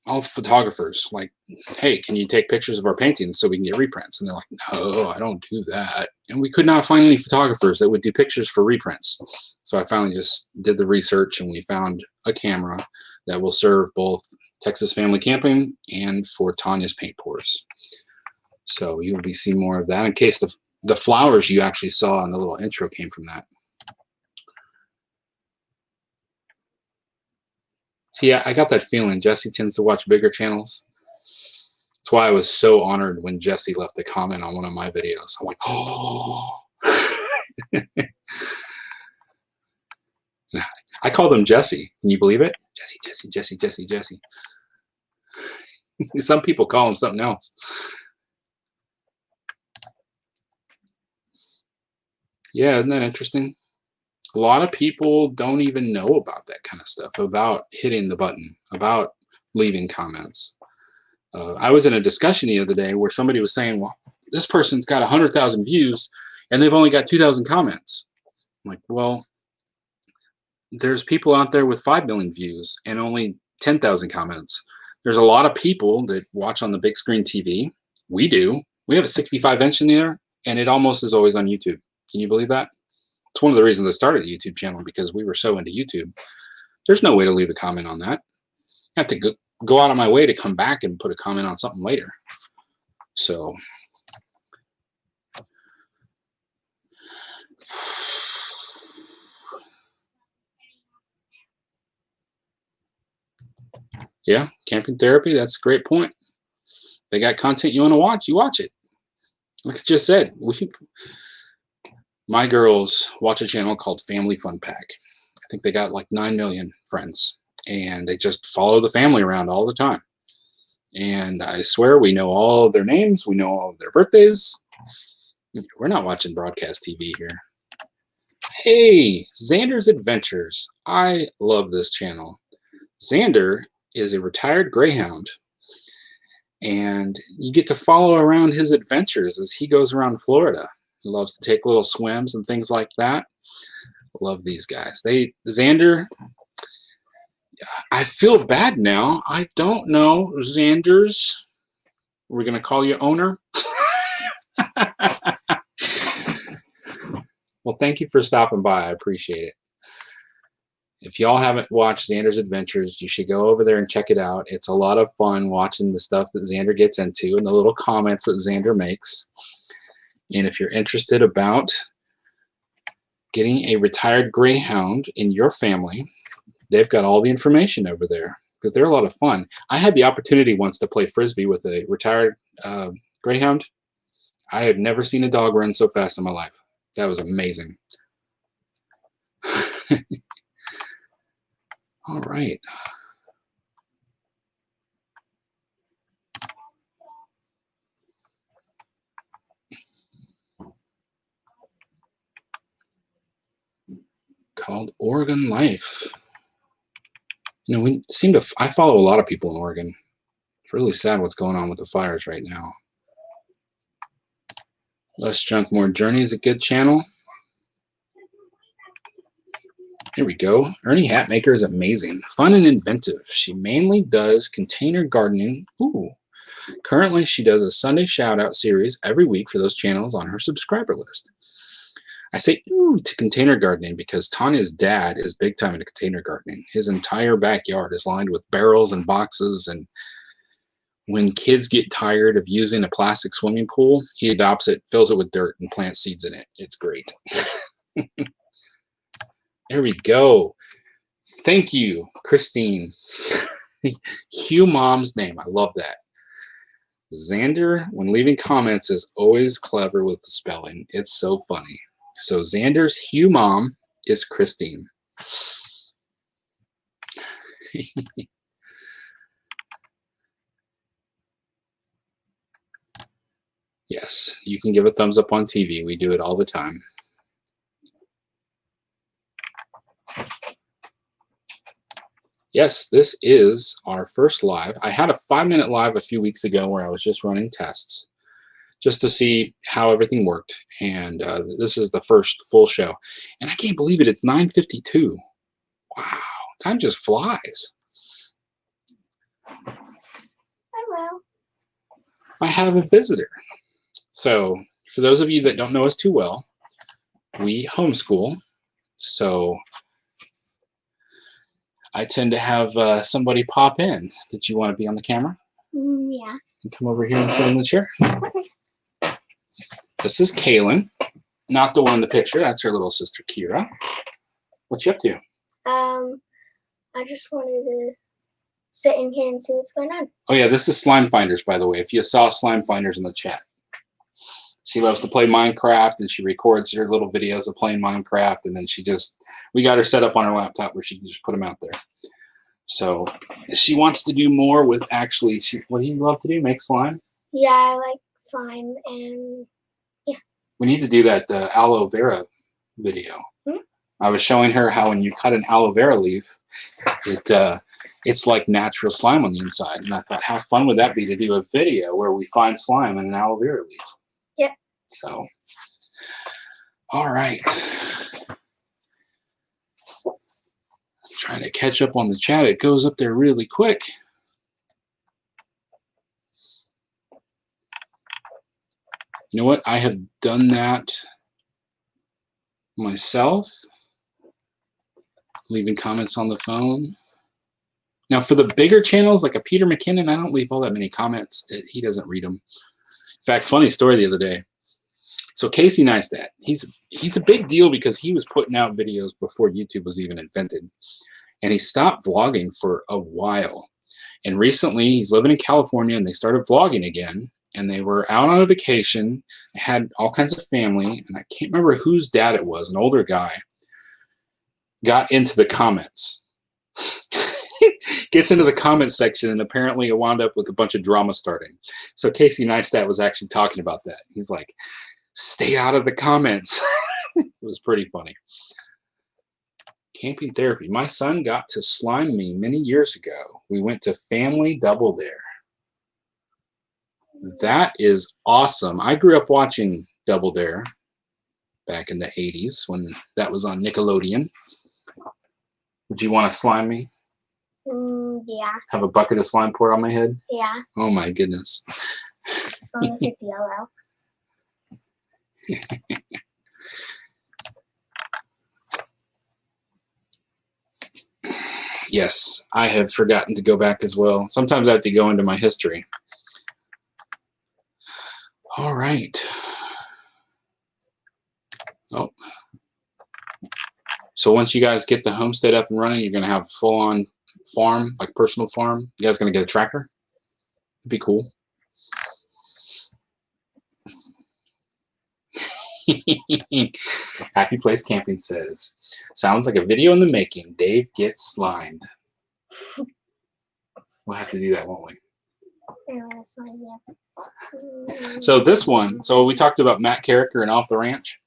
all photographers, like, hey, can you take pictures of our paintings so we can get reprints? And they're like, no, I don't do that. And we could not find any photographers that would do pictures for reprints. So I finally just did the research and we found a camera that will serve both Texas Family Camping and for Tanya's paint pours. So you'll be seeing more of that in case the flowers you actually saw in the little intro came from that. See, I got that feeling Jesse tends to watch bigger channels. That's why I was so honored when Jesse left a comment on one of my videos. I'm like, oh. I called him Jesse. Can you believe it? Jesse. Some people call him something else. Yeah, isn't that interesting? A lot of people don't even know about that kind of stuff, about hitting the button, about leaving comments. I was in a discussion the other day where somebody was saying, well, this person's got 100,000 views and they've only got 2,000 comments. I'm like, well, there's people out there with 5 million views and only 10,000 comments. There's a lot of people that watch on the big screen TV. We do. We have a 65-inch in there and it almost is always on YouTube. Can you believe that? It's one of the reasons I started a YouTube channel, because we were so into YouTube. There's no way to leave a comment on that. I have to go out of my way to come back and put a comment on something later. So yeah, camping therapy, that's a great point. They got content you want to watch, you watch it. Like I just said, my girls watch a channel called Family Fun Pack. I think they got like 9 million friends, and they just follow the family around all the time. And I swear we know all of their names, we know all of their birthdays. We're not watching broadcast TV here. Hey, Xander's Adventures. I love this channel. Xander is a retired greyhound, and you get to follow around his adventures as he goes around Florida. He loves to take little swims and things like that. Love these guys. Xander, I feel bad now. I don't know, Xander's. We're going to call you owner. Well, thank you for stopping by. I appreciate it. If y'all haven't watched Xander's Adventures, you should go over there and check it out. It's a lot of fun watching the stuff that Xander gets into and the little comments that Xander makes. And if you're interested about getting a retired greyhound in your family, they've got all the information over there because they're a lot of fun. I had the opportunity once to play Frisbee with a retired greyhound. I had never seen a dog run so fast in my life. That was amazing. All right. Called Oregon Life. You know, I follow a lot of people in Oregon. It's really sad what's going on with the fires right now. Less Junk, More Journey is a good channel. Here we go. Ernie Hatmaker is amazing. Fun and inventive. She mainly does container gardening. Ooh. Currently, she does a Sunday shout-out series every week for those channels on her subscriber list. I say ooh to container gardening because Tanya's dad is big time into container gardening. His entire backyard is lined with barrels and boxes, and when kids get tired of using a plastic swimming pool, he adopts it, fills it with dirt, and plants seeds in it. It's great. There we go. Thank you, Christine. Hugh Mom's name. I love that. Xander, when leaving comments, is always clever with the spelling. It's so funny. So Xander's Hugh Mom is Christine. Yes, you can give a thumbs up on TV. We do it all the time. Yes, this is our first live. I had a 5-minute live a few weeks ago where I was just running tests just to see how everything worked. And this is the first full show. And I can't believe it. It's 9:52. Wow, time just flies. Hello. I have a visitor. So for those of you that don't know us too well, we homeschool. So I tend to have somebody pop in. Did you want to be on the camera? Yeah. And come over here and sit in the chair. Okay. This is Kaylin, not the one in the picture. That's her little sister, Kira. What you up to? I just wanted to sit in here and see what's going on. Oh yeah, this is Slime Finders, by the way. If you saw Slime Finders in the chat. She loves to play Minecraft, and she records her little videos of playing Minecraft, and then we got her set up on her laptop where she can just put them out there. So she wants to do more with what do you love to do? Make slime? Yeah, I like slime, and yeah. We need to do that aloe vera video. I was showing her how when you cut an aloe vera leaf, it's like natural slime on the inside. And I thought, how fun would that be to do a video where we find slime in an aloe vera leaf? Yep. So, all right. Trying to catch up on the chat. It goes up there really quick. You know what? I have done that myself. Leaving comments on the phone. Now, for the bigger channels, like a Peter McKinnon, I don't leave all that many comments. He doesn't read them. In fact, funny story the other day. So Casey Neistat, he's a big deal because he was putting out videos before YouTube was even invented. And he stopped vlogging for a while. And recently, he's living in California, and they started vlogging again. And they were out on a vacation, had all kinds of family, and I can't remember whose dad it was, an older guy, got into the comments. Gets into the comments section, and apparently it wound up with a bunch of drama starting. So Casey Neistat was actually talking about that. He's like, stay out of the comments. It was pretty funny. Camping therapy. My son got to slime me many years ago. We went to Family Double there. That is awesome. I grew up watching Double Dare back in the 80s when that was on Nickelodeon. Would you want to slime me? Yeah. Have a bucket of slime poured on my head? Yeah. Oh my goodness. Only if it's yellow. Yes, I have forgotten to go back as well. Sometimes I have to go into my history. All right. Oh. So once you guys get the homestead up and running, you're going to have full-on farm, like personal farm. You guys going to get a tractor? It'd be cool. Happy Place Camping says, sounds like a video in the making. Dave gets slimed. We'll have to do that, won't we? So this one, so we talked about Matt Carricker and Off the Ranch.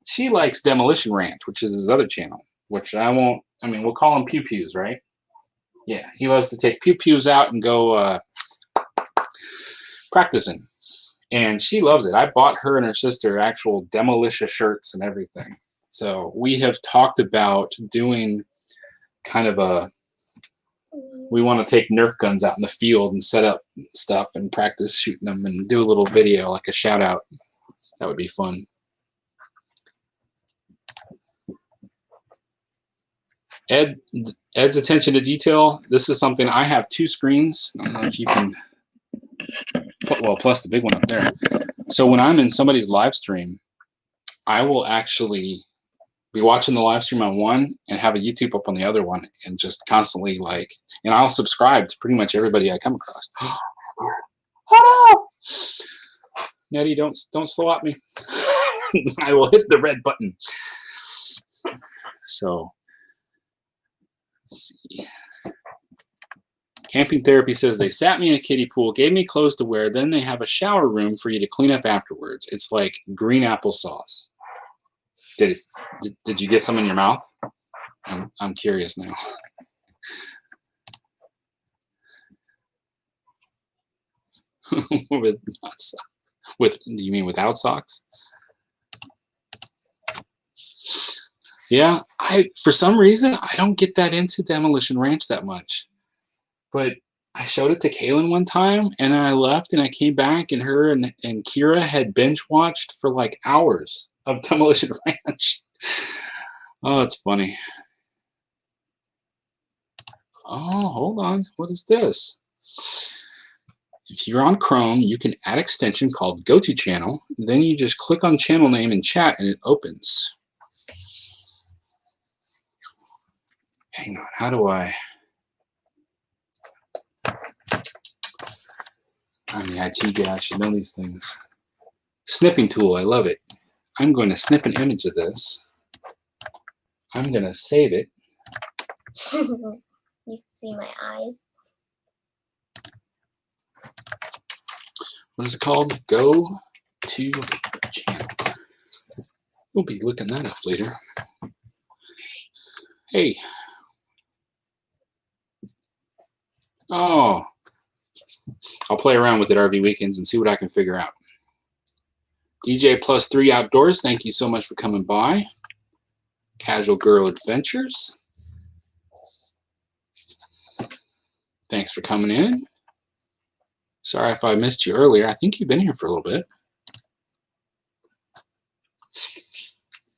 She likes Demolition Ranch, which is his other channel, which I won't, I mean, we'll call them pew-pews, right? Yeah, he loves to take pew-pews out and go practicing. And she loves it. I bought her and her sister actual Demolition shirts and everything. So we have talked about doing kind of a, we want to take Nerf guns out in the field and set up stuff and practice shooting them and do a little video, like a shout out. That would be fun. Ed's attention to detail. This is something, I have two screens. I don't know if you can, well, plus the big one up there. So when I'm in somebody's live stream, I will actually be watching the live stream on one and have a YouTube up on the other one, and just constantly like, and I'll subscribe to pretty much everybody I come across. Oh no! Nettie, don't slow at me. I will hit the red button. So let's see. Camping Therapy says they sat me in a kiddie pool, gave me clothes to wear, then they have a shower room for you to clean up afterwards. It's like green applesauce. Did you get some in your mouth? I'm curious now. With not socks. With, do you mean without socks? Yeah, for some reason I don't get that into Demolition Ranch that much. But I showed it to Kaylin one time, and I left, and I came back, and her and Kira had binge watched for like hours of Demolition Ranch. Oh, it's funny. Oh, hold on. What is this? If you're on Chrome, you can add extension called Go To Channel. Then you just click on channel name in chat, and it opens. Hang on. How do I? I'm the IT guy. I should know these things. Snipping tool. I love it. I'm going to snip an image of this. I'm going to save it. You can see my eyes. What is it called? Go To Channel. We'll be looking that up later. Hey. Oh. I'll play around with it RV Weekends and see what I can figure out. DJ Plus 3 Outdoors, thank you so much for coming by. Casual Girl Adventures. Thanks for coming in. Sorry if I missed you earlier. I think you've been here for a little bit.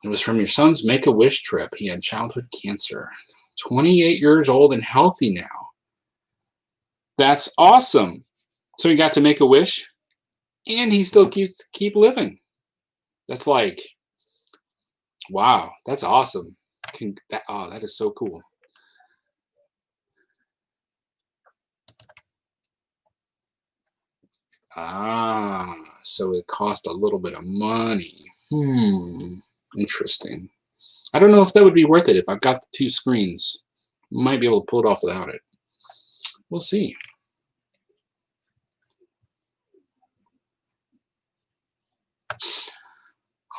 It was from your son's Make-A-Wish trip. He had childhood cancer. 28 years old and healthy now. That's awesome. So he got to make a wish, and he still keep living. That's like, wow, that's awesome. Oh, that is so cool. Ah, so it cost a little bit of money. Interesting. I don't know if that would be worth it if I've got the two screens. Might be able to pull it off without it. We'll see.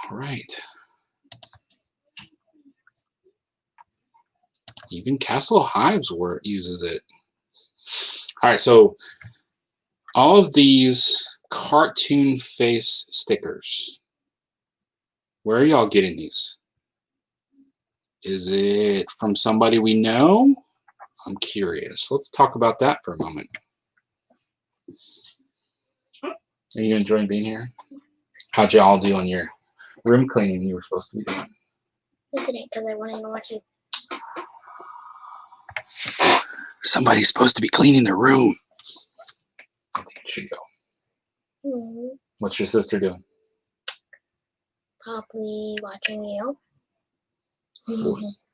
All right. Even Castle Hives uses it. All right, so all of these cartoon face stickers. Where are y'all getting these? Is it from somebody we know? I'm curious. Let's talk about that for a moment. Are you enjoying being here? How'd y'all do on your room cleaning you were supposed to be doing? I didn't because I wanted to watch it. Somebody's supposed to be cleaning their room. I think you should go. What's your sister doing? Probably watching you.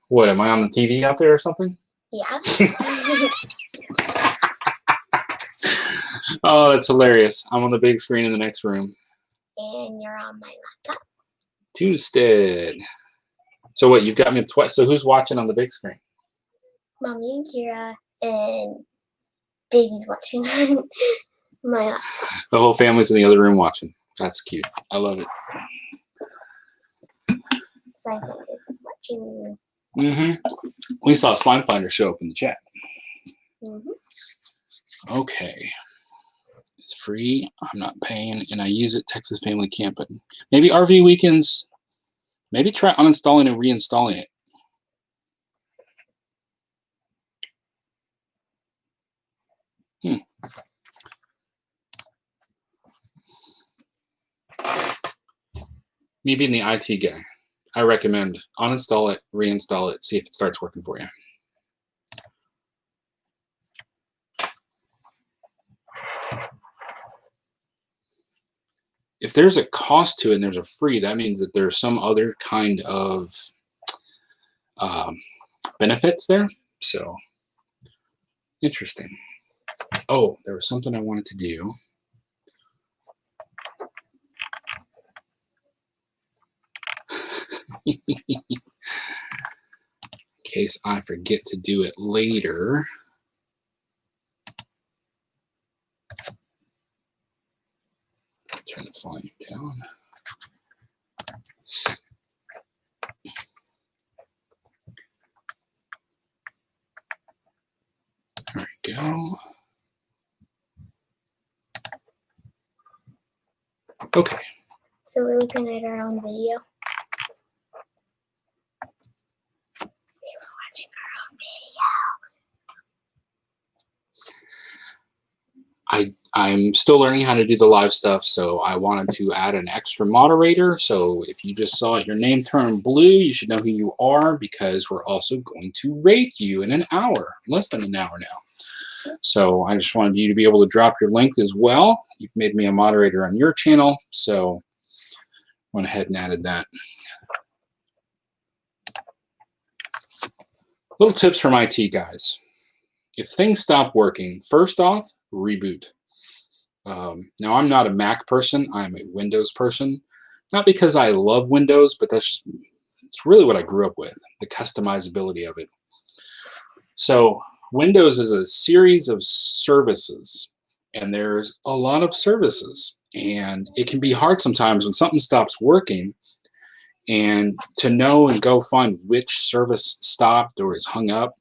What, am I on the TV out there or something? Yeah. Oh, that's hilarious. I'm on the big screen in the next room. And you're on my laptop. Tuesday. So what, you've got me twice. So who's watching on the big screen? Mommy and Kira and Daisy's watching on my laptop. The whole family's in the other room watching. That's cute. I love it. So I think this is watching. We saw Slime Finder show up in the chat. Okay. It's free. I'm not paying, and I use it Texas Family Camping. Maybe RV weekends. Maybe try uninstalling and reinstalling it. Me being the IT guy, I recommend uninstall it, reinstall it, see if it starts working for you. If there's a cost to it and there's a free, that means that there's some other kind of benefits there. So, interesting. Oh, there was something I wanted to do. In case I forget to do it later. Turn the volume down. There we go. Okay. So we're looking at our own video. We were watching our own video. I'm still learning how to do the live stuff, so I wanted to add an extra moderator. So if you just saw your name turn blue, you should know who you are, because we're also going to rate you in an hour, less than an hour now. So I just wanted you to be able to drop your link as well. You've made me a moderator on your channel, so went ahead and added that. Little tips from IT guys. If things stop working, first off, reboot. Now, I'm not a Mac person. I'm a Windows person. Not because I love Windows, but it's really what I grew up with, the customizability of it. So Windows is a series of services, and there's a lot of services. And it can be hard sometimes when something stops working, and to know and go find which service stopped or is hung up.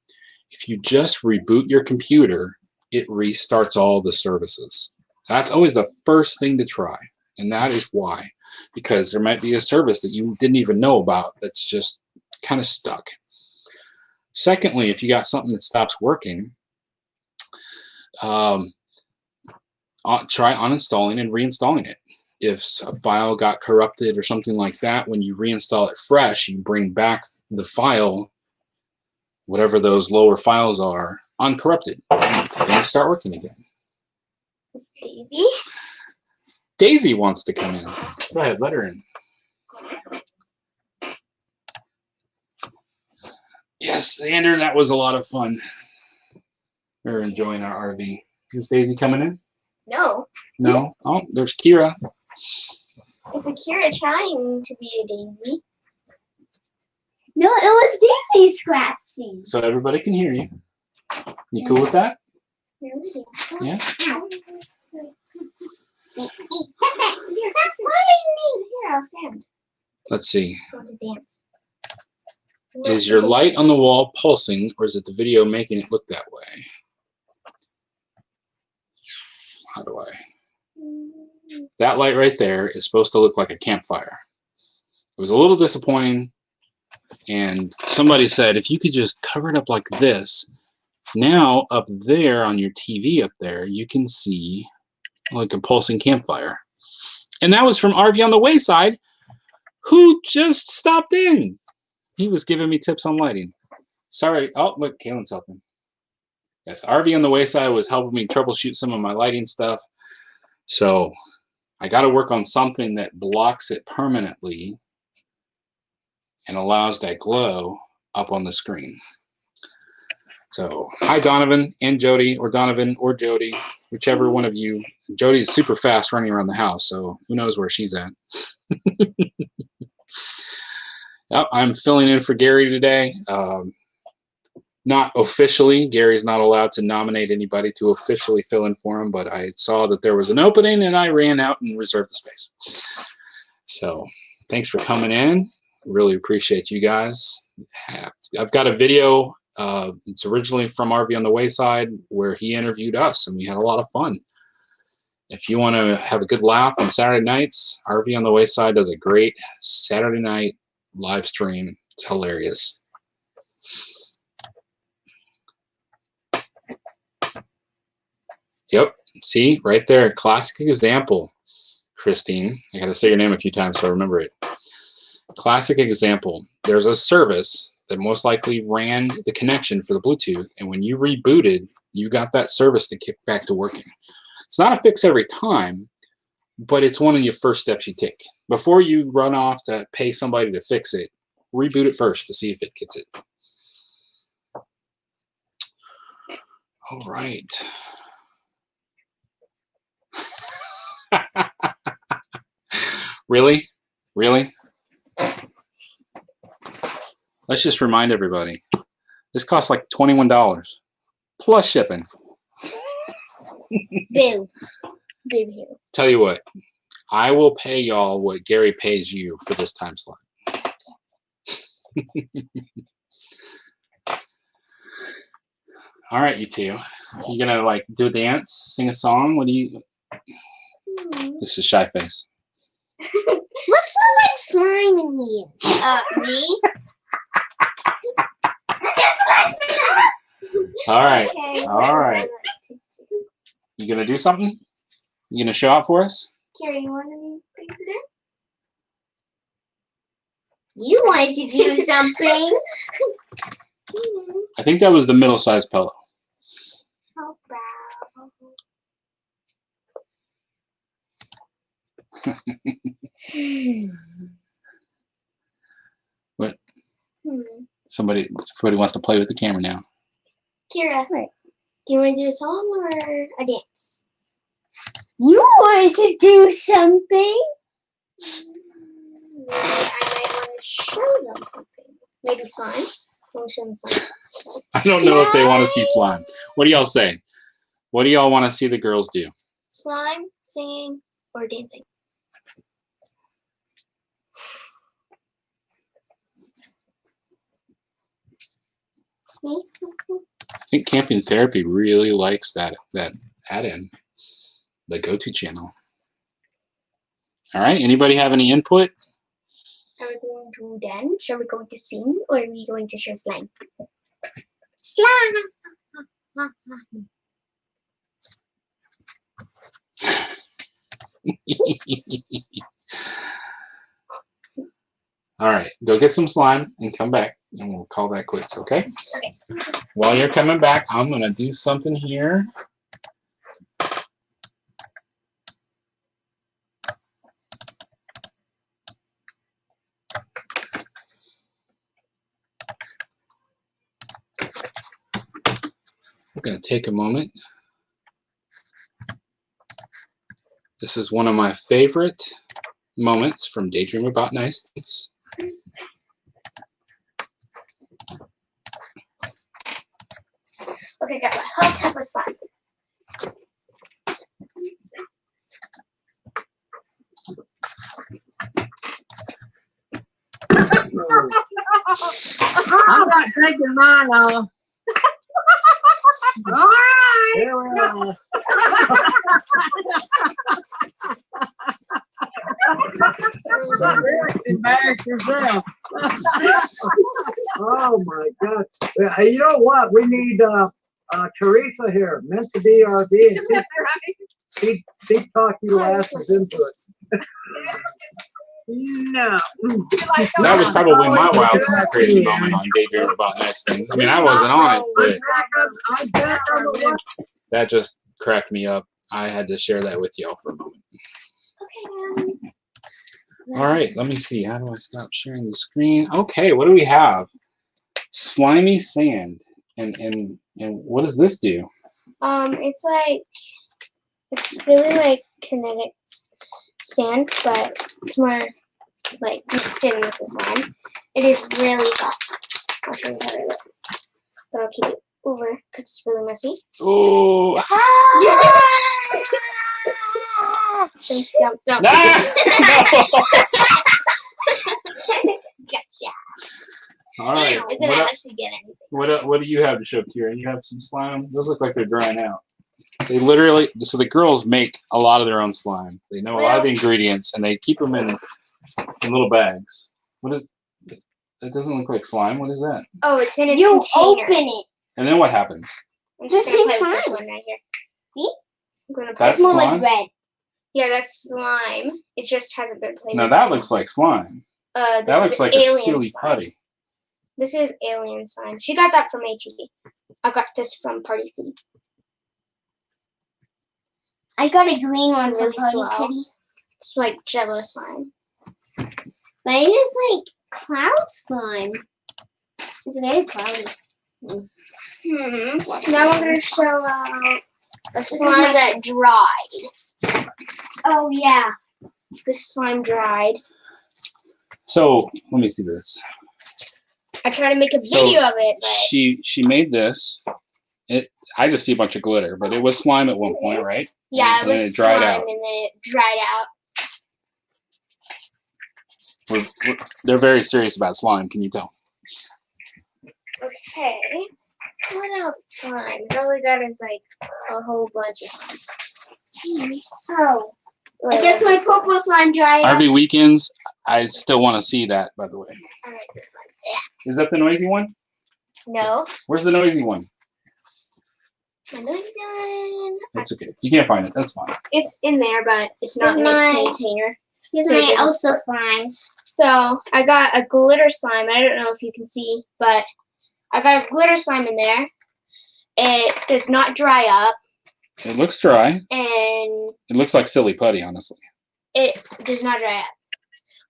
If you just reboot your computer, it restarts all the services. That's always the first thing to try, and that is why, because there might be a service that you didn't even know about that's just kind of stuck. Secondly, if you got something that stops working, try uninstalling and reinstalling it. If a file got corrupted or something like that, when you reinstall it fresh, you bring back the file, whatever those lower files are, uncorrupted, and things start working again. It's Daisy. Daisy wants to come in. Go ahead, let her in. Yes, Xander, that was a lot of fun. We're enjoying our RV. Is Daisy coming in? No. No? Oh, there's Kira. It's a Kira trying to be a Daisy. No, it was Daisy scratching. So everybody can hear you. You cool with that? Yeah? Ow. Stop pulling me. Here, I'll stand. Let's see. Go to dance. Is your light on the wall pulsing, or is it the video making it look that way? How do I? That light right there is supposed to look like a campfire. It was a little disappointing, and somebody said if you could just cover it up like this, now up there on your TV up there, you can see like a pulsing campfire. And that was from RV on the Wayside, who just stopped in. He was giving me tips on lighting. Sorry. Oh, look, Kaylin's helping. Yes, RV on the Wayside was helping me troubleshoot some of my lighting stuff. So I got to work on something that blocks it permanently and allows that glow up on the screen. So hi, Donovan and Jody, or Donovan or Jody, whichever one of you. Jody is super fast running around the house, so who knows where she's at. Yep, I'm filling in for Gary today. Not officially. Gary's not allowed to nominate anybody to officially fill in for him, but I saw that there was an opening and I ran out and reserved the space. So thanks for coming in. Really appreciate you guys. I've got a video. It's originally from RV on the Wayside where he interviewed us and we had a lot of fun. If you want to have a good laugh on Saturday nights, RV on the Wayside does a great Saturday night live stream. It's hilarious. Yep, see, right there, classic example, Christine. I got to say your name a few times so I remember it. Classic example. There's a service that most likely ran the connection for the Bluetooth, and when you rebooted, you got that service to kick back to working. It's not a fix every time, but it's one of your first steps you take. Before you run off to pay somebody to fix it, reboot it first to see if it gets it. All right. Really? Really? Let's just remind everybody. This costs like $21 plus shipping. Boo. Boo. Tell you what, I will pay y'all what Gary pays you for this time slot. All right, you two. You gonna like do a dance, sing a song? What do you? This is Shy Face. What smells like slime in here? Me? All right. Okay. All right. You gonna do something? You gonna show out for us? Carrie, you want anything to do? You wanted to do something. I think that was the middle-sized pillow. How about? What? Somebody wants to play with the camera now. Kira, do you want to do a song or a dance? You wanted to do something. Maybe I might want to show them something. Maybe slime. Can we show them slime? I don't know if they want to see slime. What do y'all say? What do y'all want to see the girls do? Slime, singing, or dancing? I think Camping Therapy really likes that add-in, the go-to channel. All right. Anybody have any input? Are we going to dance? Are we going to sing? Or are we going to show slime? Slime! All right. Go get some slime and come back, and we'll call that quits, okay? Okay. While you're coming back, I'm going to do something here. We're going to take a moment. This is one of my favorite moments from Daydream About Nice Things. Okay, got my whole tub of slime. I'm not taking mine off. All right. Here we are. Embarrass yourself. Oh my God! Hey, you know what? We need Teresa here, meant to be our dean. She talked you asses into it. No. That was probably my wildest crazy moment on Daydream About Nice Things. I mean, I wasn't on it, but that just cracked me up. I had to share that with y'all for a moment. Okay. All right, let me see. How do I stop sharing the screen? Okay, what do we have? Slimy sand. And what does this do? It's like it's really like kinetic sand, but it's more like mixed in with the slime. It is really fast. I'll show you how it looks, but I'll keep it over because it's really messy. Oh! Don't. Gotcha. All right. It didn't actually get anything. What do you have to show, Kieran? You have some slime. Those look like they're drying out. They literally, so the girls make a lot of their own slime. They know a lot of the ingredients, and they keep them in little bags. What is? That doesn't look like slime. What is that? Oh, it's in a You container. open it. And then what happens? I'm just This gonna is play with this slime. one right here. See? I'm gonna play. That's It's more slime? like red. Yeah, that's slime. It just hasn't been played No, with. that looks like slime. This That is looks like a alien silly slime. putty. This is alien slime. She got that from HEB. I got this from Party City. I got a green It's one really from Party slow. City. It's like Jello slime. Mine is like cloud slime. It's very cloudy. Now I'm gonna show a slime that dried. Oh yeah. This slime dried. So let me see this. I tried to make a So, video of it, but She made this. I just see a bunch of glitter, but it was slime at one point, right? yeah, And it was then it dried slime, out. and then it dried out. They're very serious about slime. Can you tell? Okay. What else slimes? All we got is like a whole bunch of slime. Oh. I guess my purple slime dried up. RV Weekends. I still want to see that, by the way. I like this one. Yeah. Is that the noisy one? No. Where's the noisy one? Another one. That's okay. You can't find it. That's fine. It's in there, but it's not in Here's its container. Here's So it my doesn't Elsa work. slime. So I got a glitter slime. I don't know if you can see, but I got a glitter slime in there. It does not dry up, It looks dry. and It looks like silly putty, honestly. it does not dry up.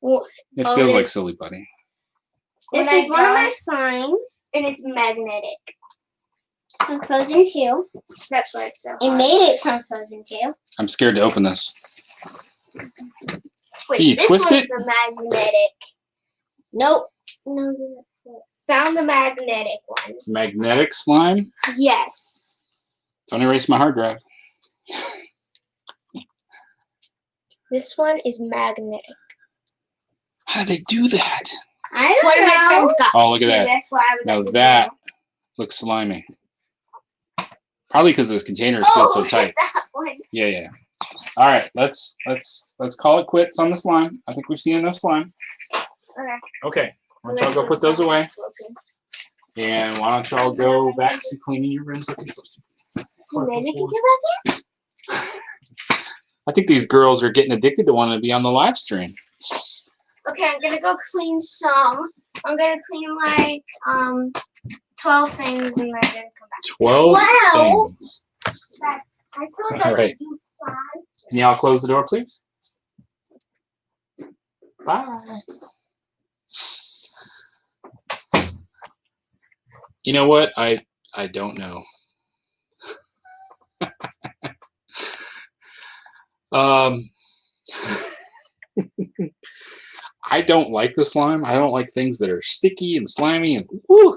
Well, It Oh, feels it like is. silly putty. This when is I one of got- my slimes and it's magnetic. from Frozen 2. That's why it's so It hot. made it from Frozen 2. I'm scared to open this. Wait, Can you this twist one's it? the magnetic. Nope. No. Found the magnetic one. Magnetic slime. Yes. Don't erase my hard drive. This one is magnetic. How do they do that? I don't One of my know. friends got. Oh, look at me. that. That's why I was. Now at the that zoo. looks slimy. Probably because this container Oh, sealed so look tight. at that one. Yeah. All right, let's call it quits on the slime. I think we've seen enough slime. Okay. Okay, why don't y'all go put those away, and why don't y'all go back to cleaning your rooms like you're supposed to. Maybe we can go back I think these girls are getting addicted to wanting to be on the live stream. in. Okay, I'm gonna go clean some. I'm gonna clean like 12 things, and then I'm gonna come back. 12 Wow. things. I feel All right. Can y'all close the door, please? Bye. You know what? I don't know. I don't like the slime. I don't like things that are sticky and slimy and woo.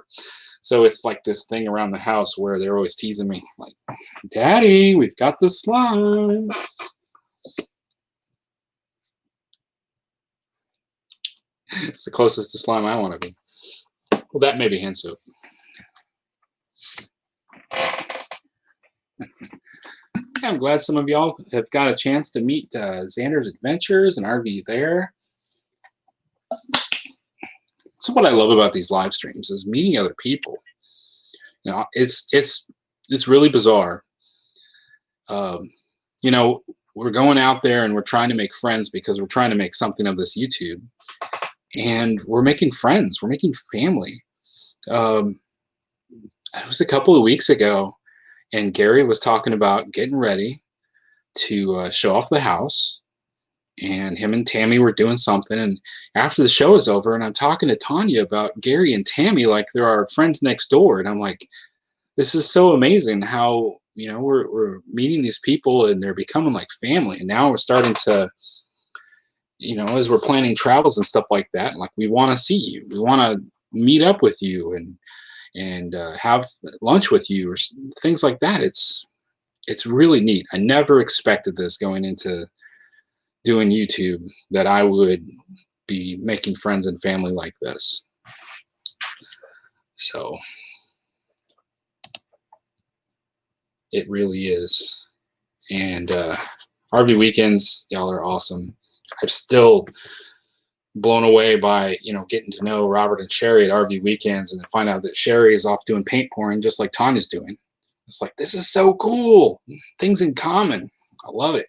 So it's like this thing around the house where they're always teasing me, like, "Daddy, we've got the slime." It's the closest to slime I want to be. Well, that may be hand soap. I'm glad some of y'all have got a chance to meet Xander's Adventures and RV there. So what I love about these live streams is meeting other people. You know, it's really bizarre. You know, we're going out there and we're trying to make friends because we're trying to make something of this YouTube, and we're making friends. We're making family. It was a couple of weeks ago, and Gary was talking about getting ready to show off the house, and him and Tammy were doing something, and after the show is over, and I'm talking to Tanya about Gary and Tammy like they're our friends next door, and I'm like, this is so amazing how, you know, we're meeting these people and they're becoming like family, and now we're starting to, you know, as we're planning travels and stuff like that, like we want to see you, we want to meet up with you and have lunch with you or things like that. It's really neat. I never expected this going into doing YouTube, that I would be making friends and family like this. So it really is. And RV Weekends, y'all are awesome. I'm still blown away by, you know, getting to know Robert and Sherry at RV Weekends, and then find out that Sherry is off doing paint pouring just like Tanya's doing. It's like, this is so cool. Things in common. I love it.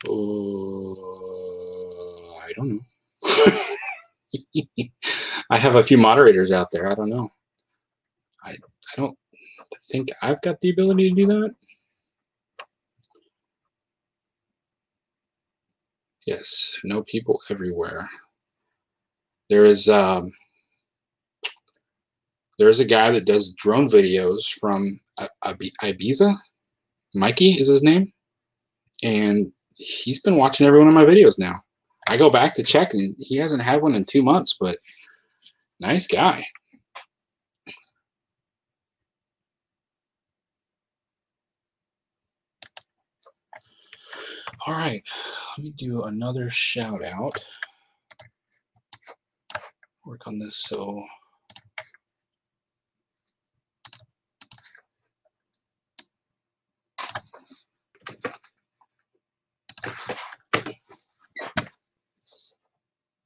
I don't know. I have a few moderators out there. I don't know. I don't think I've got the ability to do that. Yes, no people everywhere. There is a guy that does drone videos from Ibiza. Mikey is his name, and he's been watching every one of my videos now. I go back to check, and he hasn't had one in 2 months, but nice guy. All right, let me do another shout out. Work on this so.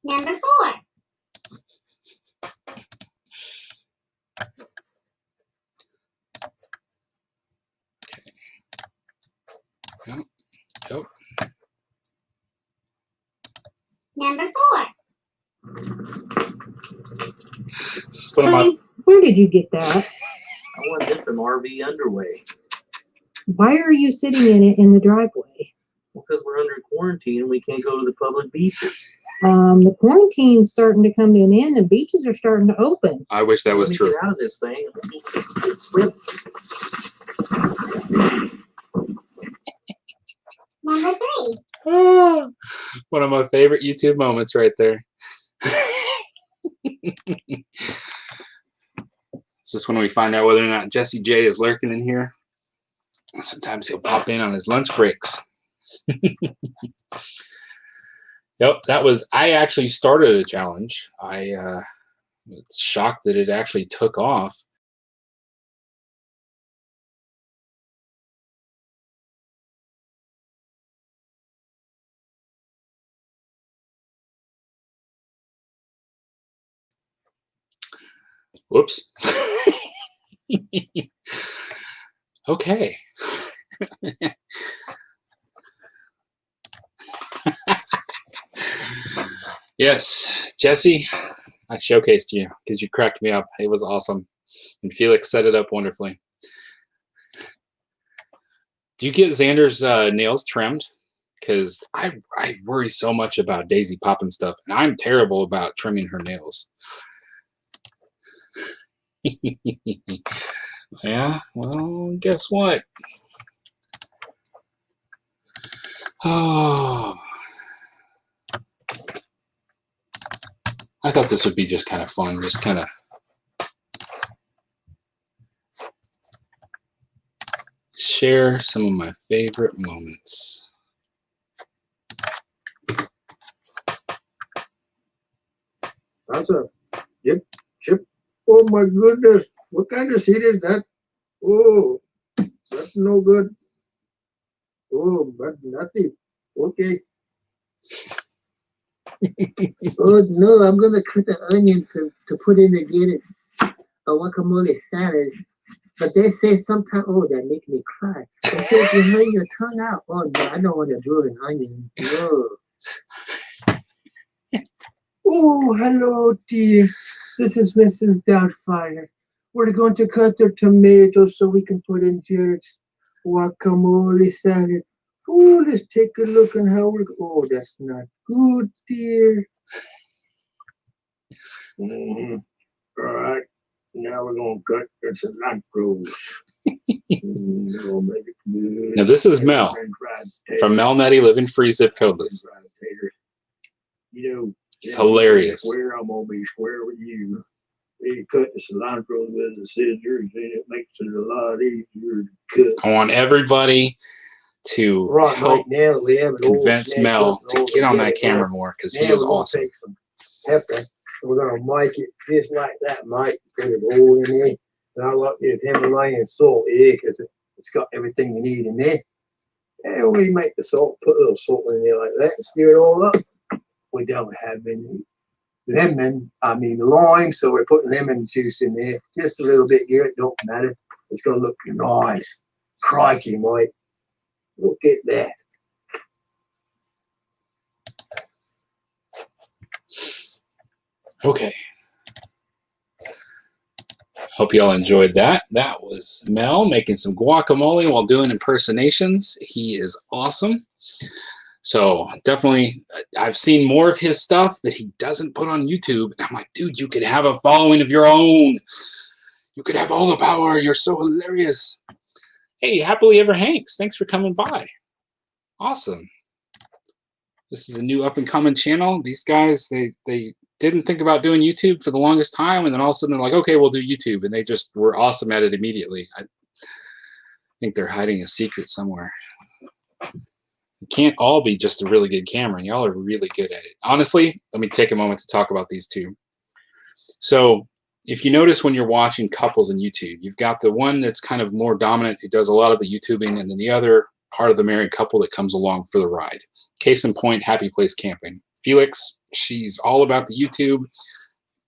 Number 4. Yep. Yep. Number 4. This is one of my. Honey, where did you get that? I want this from RV Underway. Why are you sitting in it in the driveway? Because we're under quarantine and we can't go to the public beaches. The quarantine's starting to come to an end. The beaches are starting to open. I wish that was Let me true. get out of this thing. Swim. Number 3. Oh, one of my favorite YouTube moments right there. This is when we find out whether or not Jesse J is lurking in here. Sometimes he'll pop in on his lunch breaks. Yep, that was, I actually started a challenge. I was shocked that it actually took off. Whoops. Okay. Yes, Jesse, I showcased you because you cracked me up. It was awesome. And Felix set it up wonderfully. Do you get Xander's nails trimmed? Because I worry so much about Daisy popping stuff, and I'm terrible about trimming her nails. Yeah, well, guess what? Oh, I thought this would be just kind of fun, just kind of share some of my favorite moments. That's a Chip, chip. Oh my goodness. What kind of seed is that? Oh, that's no good. Oh, but nothing. Okay. Oh no, I'm gonna cut the onion to put in again. It's a guacamole salad. But they say sometimes, oh, that make me cry. They say if you hang your tongue out, oh no, I don't want to do an onion. No. Oh, hello, dear. This is Mrs. Doubtfire. We're going to cut the tomatoes so we can put in Jared's guacamole salad. Oh, let's take a look on how we're. Oh, that's not good, dear. All right. Now we're going to cut the cilantros. We'll make it good. Now this is Mel from Mel Netty Living Free Zip Codeless. You know, it's hilarious. Square, I'm gonna be square with you. You cut the cilantro with the scissors, and it makes it a lot easier to cut. I want everybody to help now we have convince Mel to get on that camera more because he is awesome. Take some pepper. We're gonna make it just like that, Mike. Put it all in there. And I like this Himalayan salt here because it's got everything you need in there. And we make the salt, put a little salt in there like that, and stir it all up. We don't have any lime, so we're putting lemon juice in there. Just a little bit here, it don't matter. It's gonna look nice. Crikey, Mike. Look at that. Okay. Hope you all enjoyed that. That was Mel making some guacamole while doing impersonations. He is awesome. So definitely, I've seen more of his stuff that he doesn't put on YouTube. And I'm like, dude, you could have a following of your own. You could have all the power. You're so hilarious. Hey, Happily Ever Hanks, thanks for coming by. Awesome. This is a new up-and-coming channel. These guys, they didn't think about doing YouTube for the longest time, and then all of a sudden they're like, okay, we'll do YouTube. And they just were awesome at it immediately. I think they're hiding a secret somewhere. It can't all be just a really good camera. Y'all are really good at it. Honestly, let me take a moment to talk about these two. So if you notice when you're watching couples on YouTube, you've got the one that's kind of more dominant, who does a lot of the YouTubing, and then the other part of the married couple that comes along for the ride. Case in point, Happy Place Camping. Felix, she's all about the YouTube.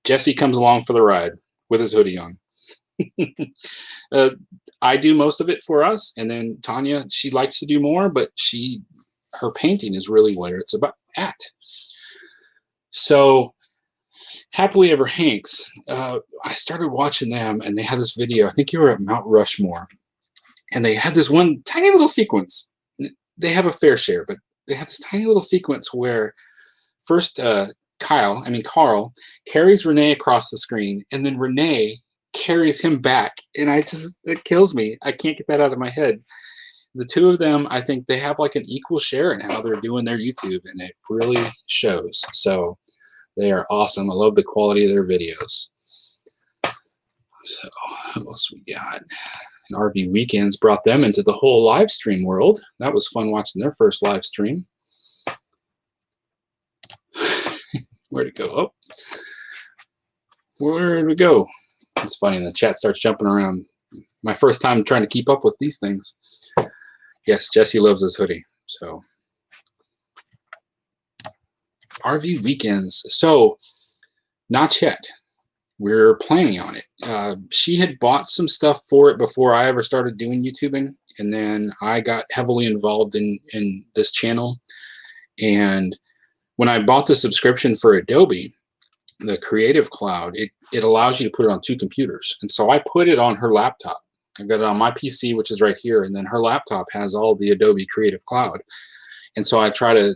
Jesse comes along for the ride with his hoodie on. I do most of it for us, and then Tanya, she likes to do more, but her painting is really where it's about at. So Happily Ever Hanks, I started watching them, and they had this video. I think you were at Mount Rushmore, and they had this one tiny little sequence. They have a fair share, but they have this tiny little sequence where first Carl carries Renee across the screen, and then Renee carries him back, and it kills me. I can't get that out of my head. The two of them, I think they have like an equal share in how they're doing their YouTube, and it really shows. So they are awesome. I love the quality of their videos. So what else we got? And RV Weekends brought them into the whole live stream world. That was fun watching their first live stream. Where'd it go? Oh, where'd we go? It's funny, the chat starts jumping around. My first time trying to keep up with these things. Yes, Jesse loves his hoodie. So RV Weekends. So not yet. We're planning on it. She had bought some stuff for it before I ever started doing YouTubing, and then I got heavily involved in this channel. And when I bought the subscription for Adobe, the Creative Cloud, it allows you to put it on 2 computers. And so I put it on her laptop. I've got it on my PC, which is right here, and then her laptop has all the Adobe Creative Cloud. And so I try to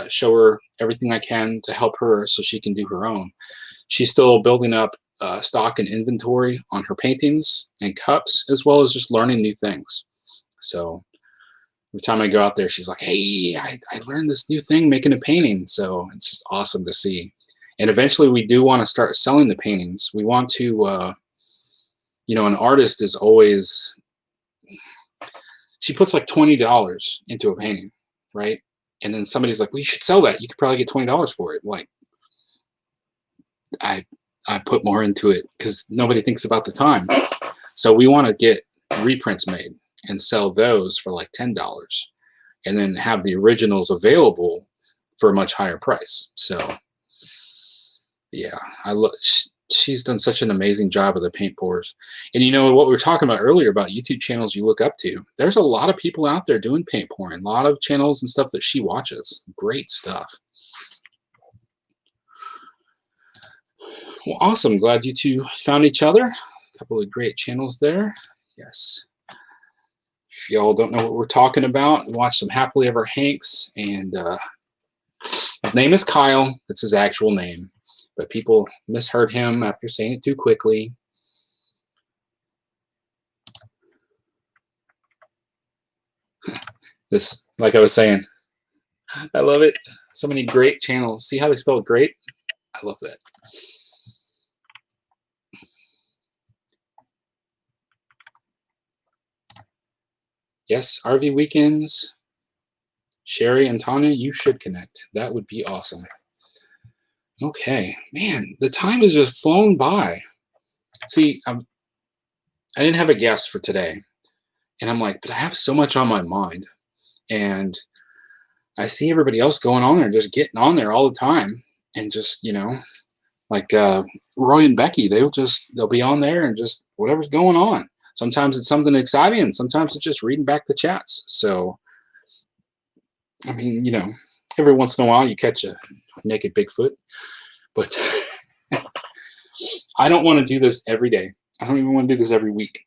show her everything I can to help her so she can do her own. She's still building up stock and inventory on her paintings and cups, as well as just learning new things. So every time I go out there, she's like, hey, I learned this new thing making a painting. So it's just awesome to see. And eventually we do want to start selling the paintings. We want to, an artist is always, she puts like $20 into a painting, right? And then somebody's like, well, you should sell that. You could probably get $20 for it. Like, I I put more into it because nobody thinks about the time. So we want to get reprints made and sell those for like $10 and then have the originals available for a much higher price. So yeah, she's done such an amazing job of the paint pours. And you know what we were talking about earlier about YouTube channels you look up to, there's a lot of people out there doing paint pouring, a lot of channels and stuff that she watches. Great stuff. Well, awesome. Glad you two found each other. A couple of great channels there. Yes. If y'all don't know what we're talking about, watch some Happily Ever Hanks. And his name is Kyle. That's his actual name. But people misheard him after saying it too quickly. This, like I was saying, I love it. So many great channels. See how they spell great? I love that. Yes, RV weekends. Sherry and Tanya, you should connect. That would be awesome. Okay, man, the time has just flown by. See, I didn't have a guest for today. And I'm like, but I have so much on my mind. And I see everybody else going on there, just getting on there all the time. And just, you know, like Roy and Becky, they'll be on there and just whatever's going on. Sometimes it's something exciting, and sometimes it's just reading back the chats. So, I mean, you know, every once in a while you catch a naked Bigfoot. But I don't want to do this every day. I don't even want to do this every week.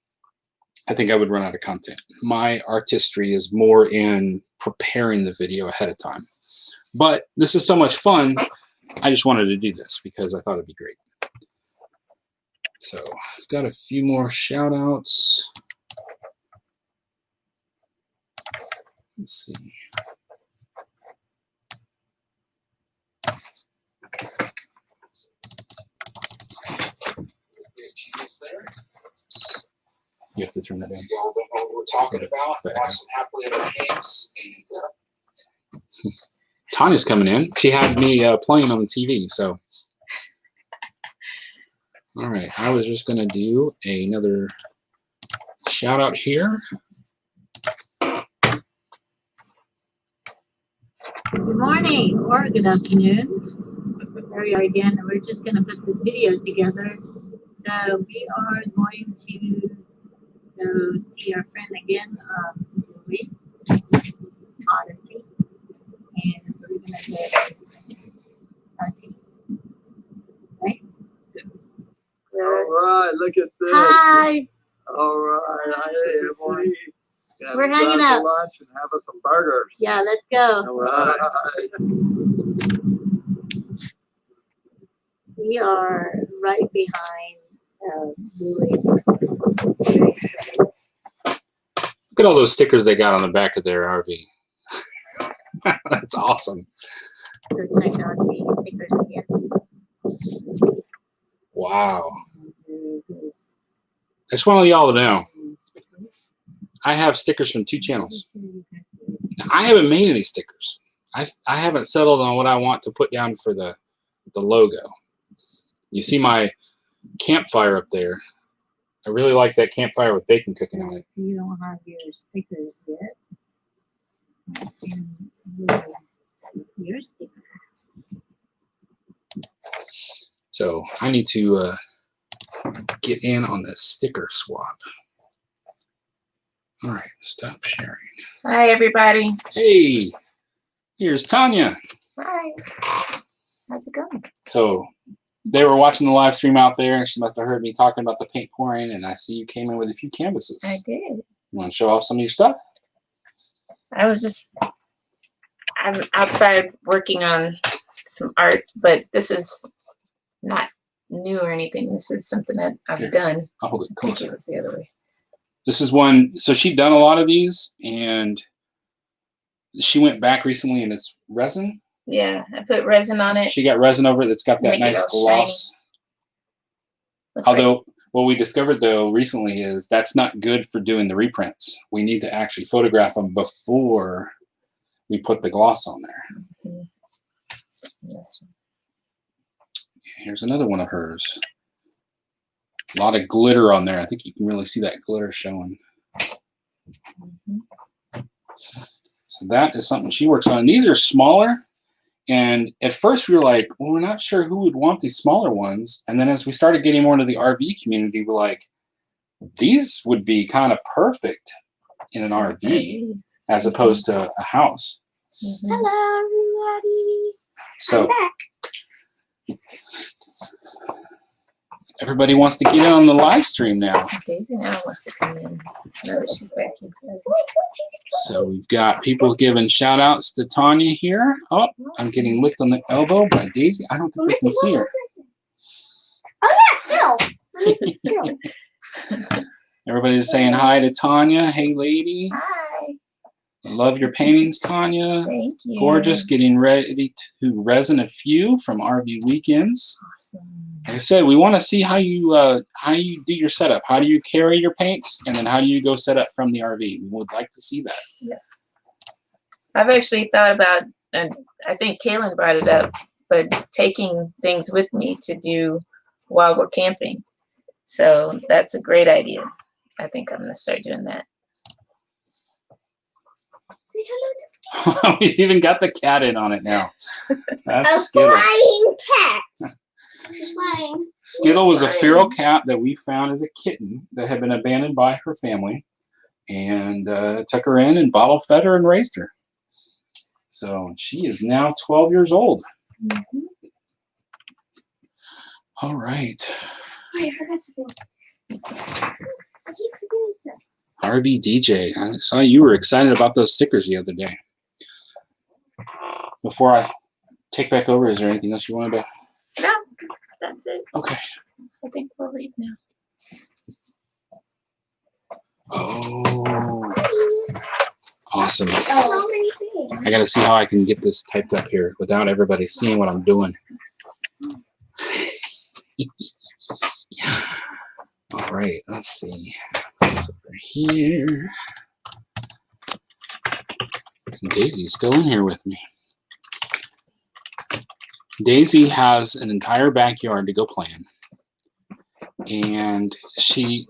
I think I would run out of content. My artistry is more in preparing the video ahead of time. But this is so much fun, I just wanted to do this because I thought it'd be great. So I've got a few more shout outs. Let's see. You have to turn that in. Y'all don't know what we're talking about. Watch some Happily Ever Hanks. And Tanya's coming in. She had me playing on the TV, so. All right, I was just gonna do another shout out here. Good morning or good afternoon. There we are again. We're just going to put this video together. So we are going to go see our friend again, Louis, Odyssey, and we're going to get our tea. Right? Yes. Good. All right, look at this. Hi. All right, hey, everyone. We're hanging out. Lunch and have us some burgers. Yeah, let's go. All right. We are right behind Louis. Look at all those stickers they got on the back of their RV. That's awesome. Go check out the stickers again. Wow. I just want y'all to know, I have stickers from 2 channels. I haven't made any stickers. I haven't settled on what I want to put down for the logo. You see my campfire up there. I really like that campfire with bacon cooking on it. You don't have your stickers yet. That's in your sticker. So I need to get in on the sticker swap. All right, stop sharing. Hi, everybody. Hey, here's Tanya. Hi. How's it going? So they were watching the live stream out there, and she must have heard me talking about the paint pouring, and I see you came in with a few canvases. I did. You want to show off some of your stuff? I'm outside working on some art, but this is not new or anything. This is something that I've Here, done. I'll hold it I think closer. it was the other way. This is one, so she'd done a lot of these, and she went back recently, and it's resin. Yeah, I put resin on it. She got resin over it that's got that Make it nice all gloss. Looks like- Although, what we discovered though recently is that's not good for doing the reprints. We need to actually photograph them before we put the gloss on there. Mhm. Yes. Here's another one of hers. A lot of glitter on there. I think you can really see that glitter showing. So that is something she works on. And these are smaller. And at first we were like, well, we're not sure who would want these smaller ones. And then as we started getting more into the RV community, we're like, these would be kind of perfect in an RV as opposed to a house. Hello, everybody. So I'm back. everybody wants to get in on the live stream now. Daisy now wants to come in. Now that she's back inside. So we've got people giving shout outs to Tanya here. Oh, I'm getting licked on the elbow by Daisy. I don't think we can see her. Oh yeah, still. Let me see still. Everybody's saying hi to Tanya. Hey, lady. Hi. Love your paintings, Tanya. Thank you. Gorgeous. Getting ready to resin a few from RV Weekends. Awesome. Like I said, we want to see how you do your setup. How do you carry your paints, and then how do you go set up from the RV? We would like to see that. Yes. I've actually thought about, and I think Kaylin brought it up, but taking things with me to do while we're camping. So that's a great idea. I think I'm going to start doing that. Say hello to Skittle. We even got the cat in on it now. That's A Skittle. flying cat. She's flying. Skittle was a feral cat that we found as a kitten that had been abandoned by her family, and took her in and bottle fed her and raised her. So she is now 12 years old. Mm-hmm. All right. Oh, I forgot something. I keep forgetting stuff. RV DJ, I saw you were excited about those stickers the other day. Before I take back over, is there anything else you wanted to? No, that's it. Okay. I think we'll leave now. Oh, awesome. So many things. I gotta see how I can get this typed up here without everybody seeing what I'm doing. All right, let's see. This over here. And Daisy's still in here with me. Daisy has an entire backyard to go play in. And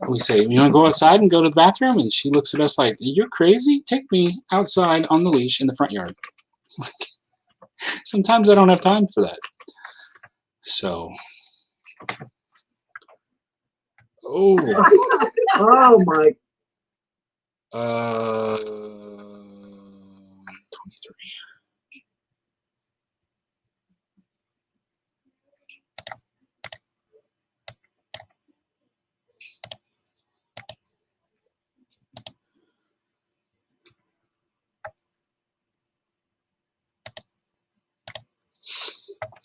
we say, you want to go outside and go to the bathroom? And she looks at us like, you're crazy? Take me outside on the leash in the front yard. Sometimes I don't have time for that. So. Oh. Oh my. 23.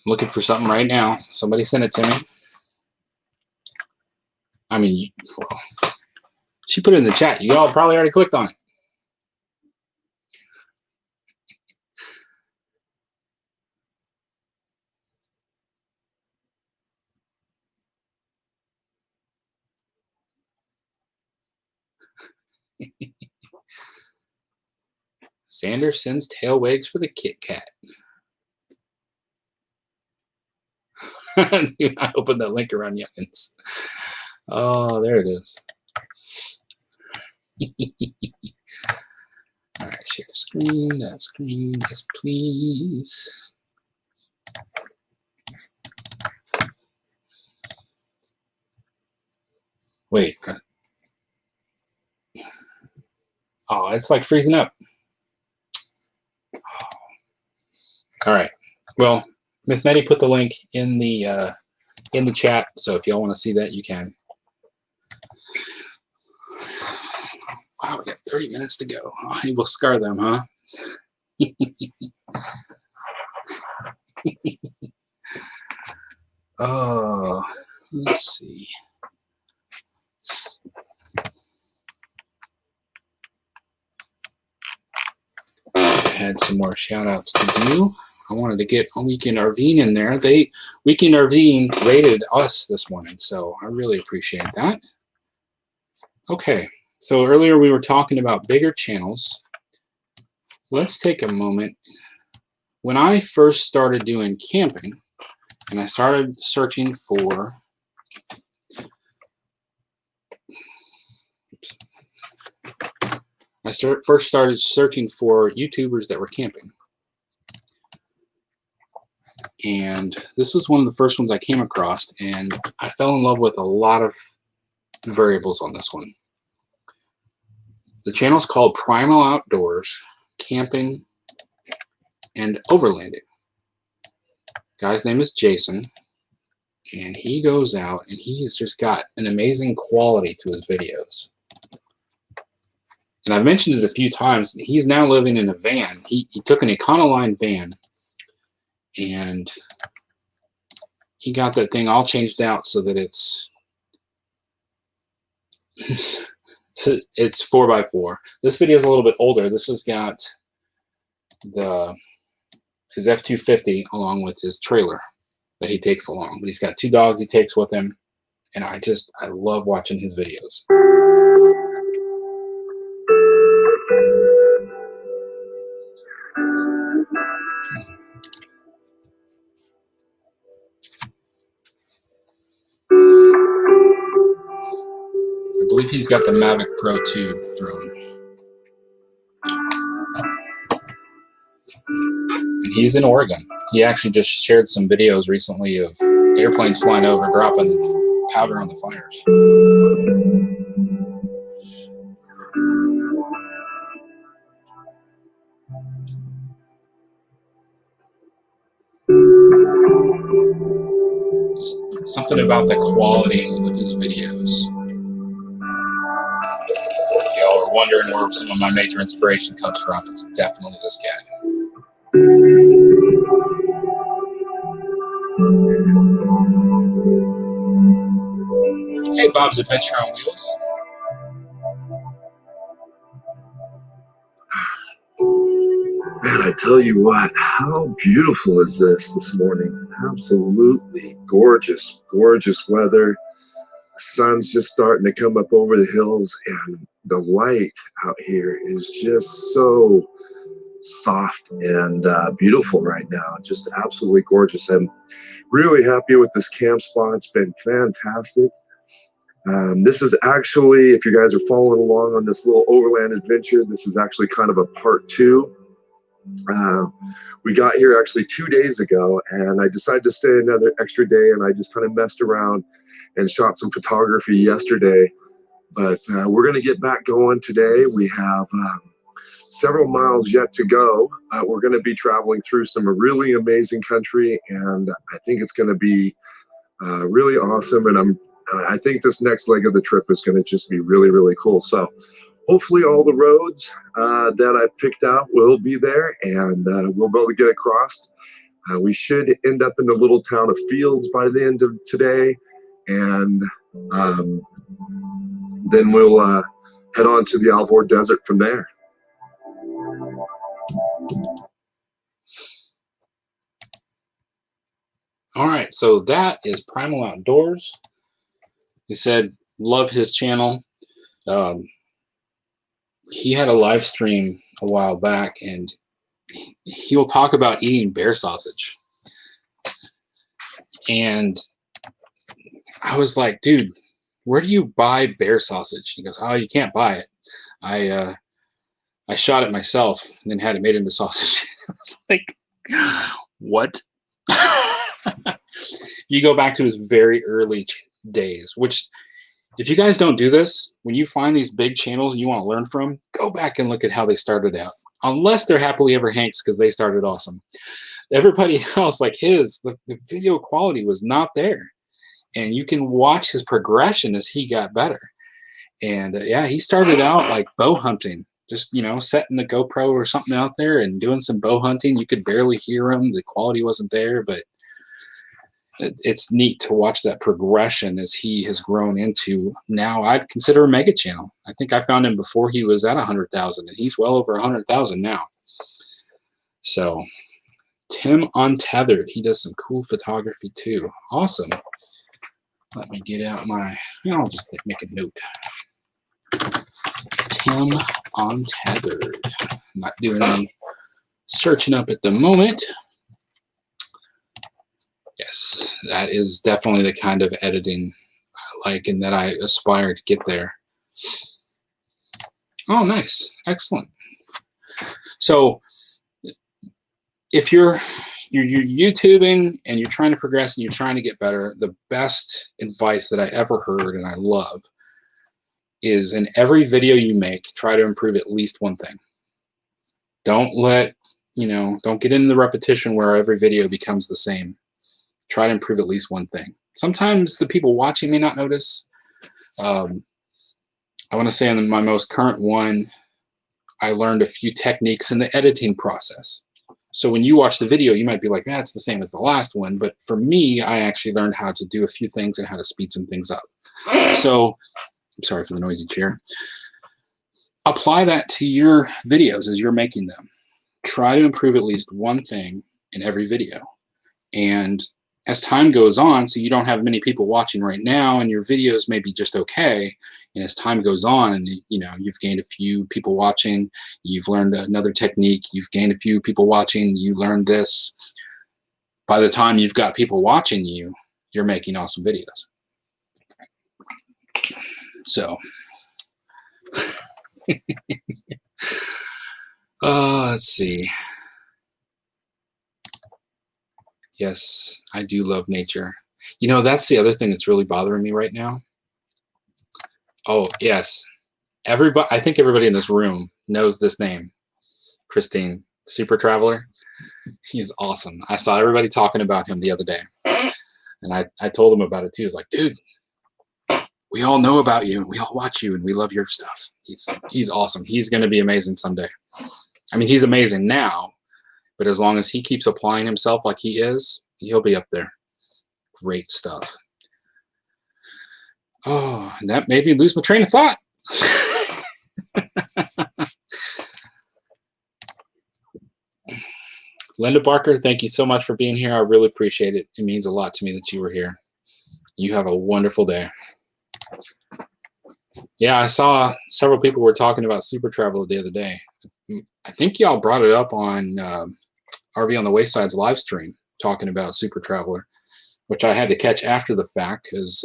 Looking for something right now. Somebody send it to me. I mean, well, she put it in the chat. You all probably already clicked on it. Sanders sends tail wags for the Kit Kat. Do not open that link around youngins. Oh, there it is. All right, share screen. That screen, yes, please. Wait. Oh, it's like freezing up. All right. Well, Miss Nettie put the link in the chat, so if y'all want to see that, you can. Wow, we got 30 minutes to go. Oh, we'll scar them, huh? Oh, let's see. I had some more shout outs to do. I wanted to get Weekend RVing in there. Weekend RVing rated us this morning, so I really appreciate that. Okay, so earlier we were talking about bigger channels. Let's take a moment. When I first started doing camping, and I started searching for first started searching for YouTubers that were camping. And this was one of the first ones I came across, and I fell in love with a lot of variables on this one. The channel is called Primal Outdoors, Camping and Overlanding. Guy's name is Jason, and he goes out and he has just got an amazing quality to his videos. And I've mentioned it a few times. He's now living in a van. He took an Econoline van, and he got that thing all changed out so that it's it's 4x4. This video is a little bit older. This has got his F-250 along with his trailer that he takes along. But he's got 2 dogs he takes with him, and I love watching his videos. I believe he's got the Mavic Pro 2 drone. And he's in Oregon. He actually just shared some videos recently of airplanes flying over, dropping powder on the fires. Just something about the quality of his videos. If y'all are wondering where some of my major inspiration comes from, it's definitely this guy. Hey, Bob's Adventure on Wheels. Man, I tell you what, how beautiful is this morning? Absolutely gorgeous, gorgeous weather. The sun's just starting to come up over the hills, and the light out here is just so soft and beautiful right now. Just absolutely gorgeous. I'm really happy with this camp spot. It's been fantastic. This is actually, if you guys are following along on this little overland adventure, this is actually kind of a part 2. We got here actually 2 days ago, and I decided to stay another extra day, and I just kind of messed around and shot some photography yesterday. But we're going to get back going today. We have several miles yet to go. We're going to be traveling through some really amazing country, and I think it's going to be really awesome. And I think this next leg of the trip is going to just be really, really cool. So hopefully all the roads that I've picked out will be there, and we'll be able to get across. We should end up in the little town of Fields by the end of today, and then we'll head on to the Alvord Desert from there. All right, so that is Primal Outdoors. He said, love his channel. He had a live stream a while back, and he'll talk about eating bear sausage. And I was like, dude, where do you buy bear sausage? He goes, oh, you can't buy it. I shot it myself and then had it made into sausage. I was like, what? You go back to his very early days, which, if you guys don't do this, when you find these big channels you want to learn from, go back and look at how they started out. Unless they're Happily Ever Hanks, because they started awesome. Everybody else, like the video quality was not there. And you can watch his progression as he got better. And yeah, he started out like bow hunting. Just, setting the GoPro or something out there and doing some bow hunting. You could barely hear him. The quality wasn't there, but it's neat to watch that progression as he has grown into, now I'd consider a mega channel. I think I found him before he was at 100,000, and he's well over 100,000 now. So Tim Untethered, he does some cool photography too. Awesome. Let me get out I'll just make a note. Tim Untethered. I'm not doing any searching up at the moment. Yeah, Yes, that is definitely the kind of editing I like and that I aspire to get there. Oh, nice. Excellent. So if you're YouTubing and you're trying to progress and you're trying to get better, the best advice that I ever heard and I love is in every video you make, try to improve at least one thing. Don't let, don't get into the repetition where every video becomes the same. Try to improve at least one thing. Sometimes the people watching may not notice. I want to say in my most current one, I learned a few techniques in the editing process. So when you watch the video, you might be like, that's the same as the last one. But for me, I actually learned how to do a few things and how to speed some things up. So I'm sorry for the noisy chair. Apply that to your videos as you're making them. Try to improve at least one thing in every video. And as time goes on, so you don't have many people watching right now and your videos may be just okay, and as time goes on and you've gained a few people watching, you've learned another technique, you've gained a few people watching, you learned this, by the time you've got people watching you, you're making awesome videos. So let's see. Yes, I do love nature. That's the other thing that's really bothering me right now. Oh, yes. Everybody, I think everybody in this room knows this name. Christine, Super Traveler. He's awesome. I saw everybody talking about him the other day. And I told him about it too. I was like, dude, we all know about you. We all watch you and we love your stuff. He's awesome. He's going to be amazing someday. I mean, he's amazing now. But as long as he keeps applying himself like he is, he'll be up there. Great stuff. Oh, and that made me lose my train of thought. Linda Barker, thank you so much for being here. I really appreciate it. It means a lot to me that you were here. You have a wonderful day. Yeah, I saw several people were talking about Super Traveler the other day. I think y'all brought it up on RV on the Wayside's live stream, talking about Super Traveler, which I had to catch after the fact because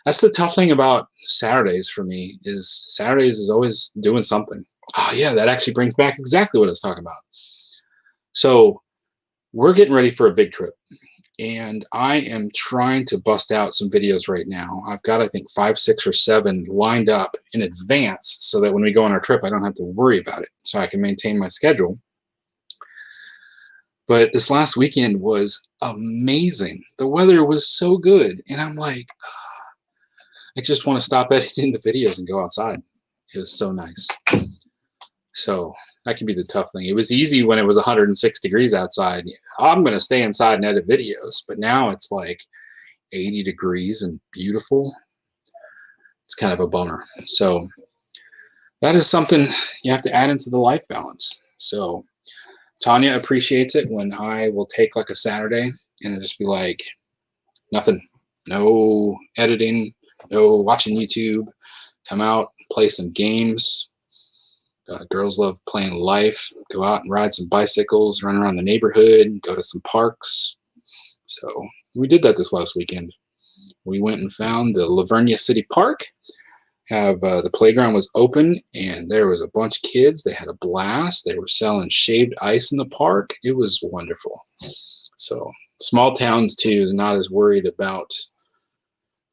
that's the tough thing about Saturdays for me is Saturdays is always doing something. Oh yeah, that actually brings back exactly what I was talking about. So we're getting ready for a big trip and I am trying to bust out some videos right now. I've got, I think, 5, 6, or 7 lined up in advance so that when we go on our trip, I don't have to worry about it, so I can maintain my schedule. But this last weekend was amazing. The weather was so good. And I'm like, I just want to stop editing the videos and go outside. It was so nice. So that can be the tough thing. It was easy when it was 106 degrees outside. I'm going to stay inside and edit videos. But now it's like 80 degrees and beautiful. It's kind of a bummer. So that is something you have to add into the life balance. So Tanya appreciates it when I will take like a Saturday and it'll just be like nothing, no editing, no watching YouTube, come out, play some games. Girls love playing life, go out and ride some bicycles, run around the neighborhood, go to some parks. So we did that this last weekend. We went and found the Lavernia City Park. The playground was open and there was a bunch of kids. They had a blast. They were selling shaved ice in the park. It was wonderful. So small towns too, they're not as worried about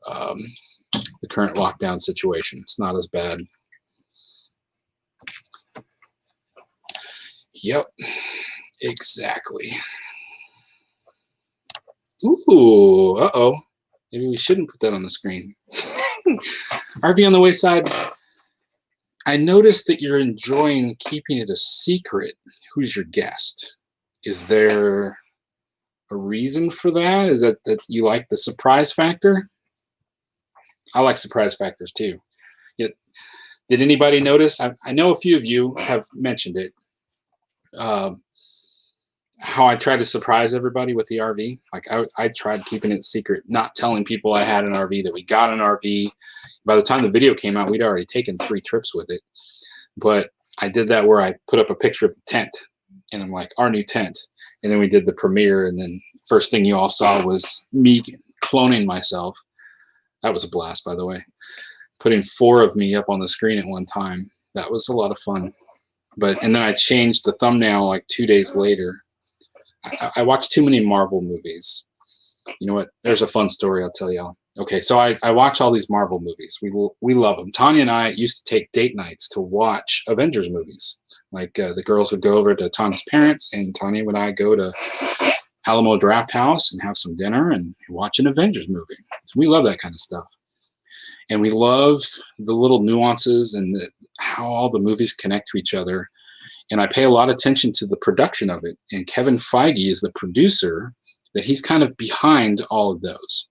the current lockdown situation. It's not as bad. Yep, exactly. Ooh, uh-oh. Maybe we shouldn't put that on the screen. RV on the Wayside, I noticed that you're enjoying keeping it a secret. Who's your guest? Is there a reason for that? Is that you like the surprise factor? I like surprise factors too. Did anybody notice? I know a few of you have mentioned it. How I tried to surprise everybody with the RV. Like I tried keeping it secret, not telling people I had an RV, that we got an RV. By the time the video came out, we'd already taken 3 trips with it. But I did that where I put up a picture of the tent and I'm like, our new tent. And then we did the premiere and then first thing you all saw was me cloning myself. That was a blast, by the way. Putting 4 of me up on the screen at one time. That was a lot of fun. And then I changed the thumbnail like 2 days later. I watched too many Marvel movies. You know what? There's a fun story I'll tell y'all. Okay, so I watch all these Marvel movies. We love them. Tanya and I used to take date nights to watch Avengers movies. Like the girls would go over to Tanya's parents, and Tanya and I go to Alamo Draft House and have some dinner and watch an Avengers movie. So we love that kind of stuff. And we love the little nuances and how all the movies connect to each other. And I pay a lot of attention to the production of it. And Kevin Feige is the producer, that he's kind of behind all of those.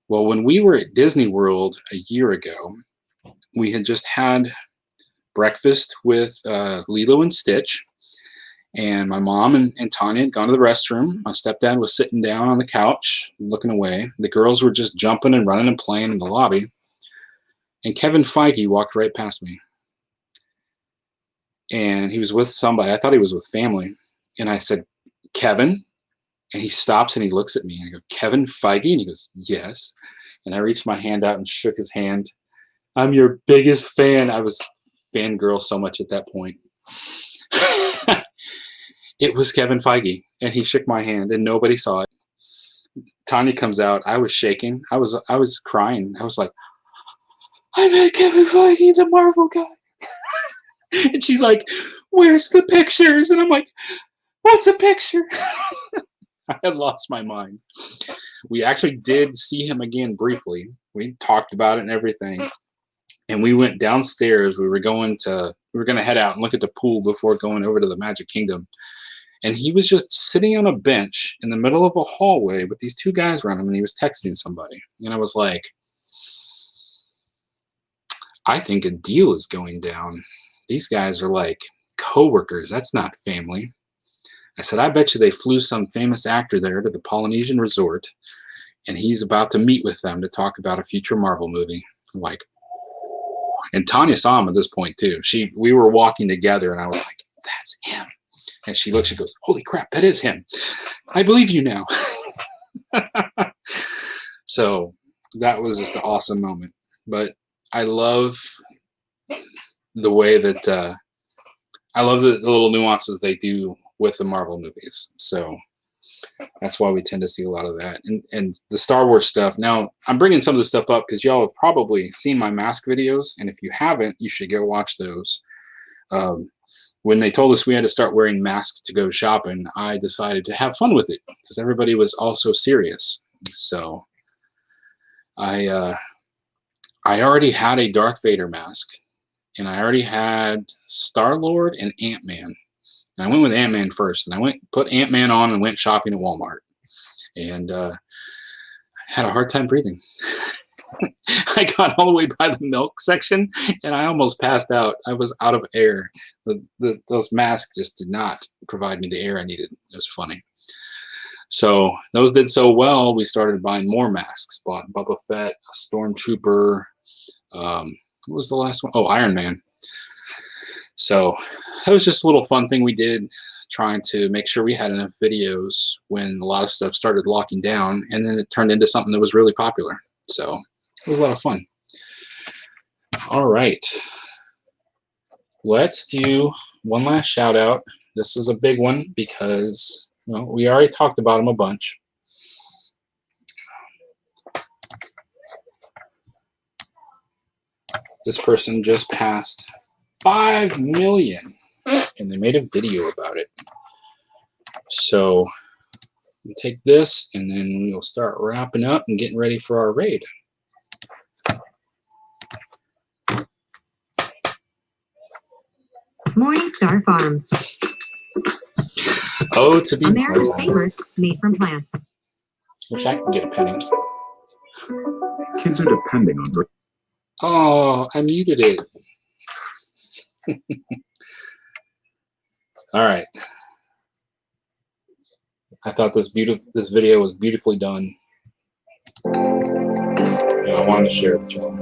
Well, when we were at Disney World a year ago, we had just had breakfast with Lilo and Stitch. And my mom and Tanya had gone to the restroom. My stepdad was sitting down on the couch, looking away. The girls were just jumping and running and playing in the lobby. And Kevin Feige walked right past me. And he was with somebody. I thought he was with family. And I said, Kevin? And he stops and he looks at me. And I go, Kevin Feige? And he goes, yes. And I reached my hand out and shook his hand. I'm your biggest fan. I was fangirl so much at that point. It was Kevin Feige. And he shook my hand and nobody saw it. Tanya comes out. I was shaking. I was crying. I was like, I met Kevin Feige, the Marvel guy. And she's like, where's the pictures? And I'm like, what's a picture? I had lost my mind. We actually did see him again briefly. We talked about it and everything. And we went downstairs. We were going to head out and look at the pool before going over to the Magic Kingdom. And he was just sitting on a bench in the middle of a hallway with these 2 guys around him, and he was texting somebody. And I was like, I think a deal is going down. These guys are like coworkers. That's not family. I said, I bet you they flew some famous actor there to the Polynesian resort, and he's about to meet with them to talk about a future Marvel movie. I'm like, and Tanya saw him at this point too. We were walking together, and I was like, that's him. And she looks, she goes, holy crap, that is him. I believe you now. So that was just an awesome moment. But I love the way that I love the little nuances they do with the Marvel movies. So that's why we tend to see a lot of that. And the Star Wars stuff. Now, I'm bringing some of this stuff up because y'all have probably seen my mask videos. And if you haven't, you should go watch those. When they told us we had to start wearing masks to go shopping, I decided to have fun with it because everybody was also serious. So I already had a Darth Vader mask, and I already had Star-Lord and Ant-Man. And I went with Ant-Man first, and I put Ant-Man on and went shopping at Walmart. And had a hard time breathing. I got all the way by the milk section, and I almost passed out. I was out of air. Those masks just did not provide me the air I needed. It was funny. So those did so well, we started buying more masks. Bought Boba Fett, a Stormtrooper. What was the last one? Oh, Iron Man. So that was just a little fun thing we did, trying to make sure we had enough videos when a lot of stuff started locking down, and then it turned into something that was really popular. So it was a lot of fun. All right. Let's do one last shout out. This is a big one because, well, we already talked about them a bunch. This person just passed 5 million, and they made a video about it. So we'll take this, and then we'll start wrapping up and getting ready for our raid. Morningstar Farms. Oh, to be America's honest, favorites made from plants. wish I could get a penny. Kids are depending on her. Oh, I muted it. All right. I thought this video was beautifully done, and I wanted to share it with y'all.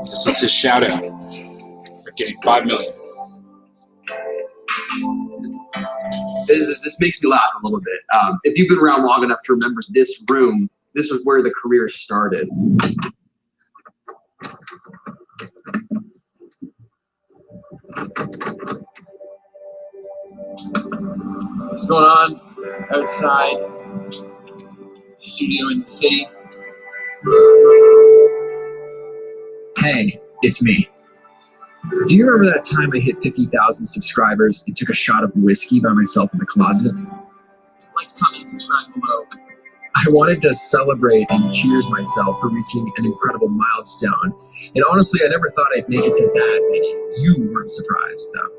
This is his shout out for getting 5 million. This makes me laugh a little bit. If you've been around long enough to remember this room, this was where the career started. What's going on outside? Studio in the city. Hey, it's me. Do you remember that time I hit 50,000 subscribers and took a shot of whiskey by myself in the closet? Like, comment, subscribe below. I wanted to celebrate and cheers myself for reaching an incredible milestone. And honestly, I never thought I'd make it to that many. You weren't surprised, though.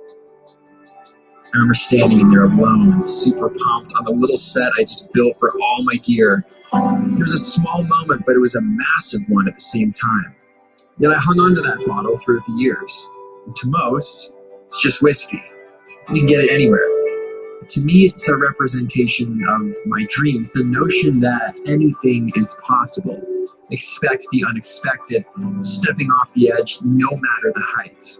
I remember standing in there alone and super pumped on the little set I just built for all my gear. It was a small moment, but it was a massive one at the same time. Yet I hung on to that bottle throughout the years. And to most, it's just whiskey. You can get it anywhere. To me, it's a representation of my dreams, the notion that anything is possible. Expect the unexpected, stepping off the edge no matter the height.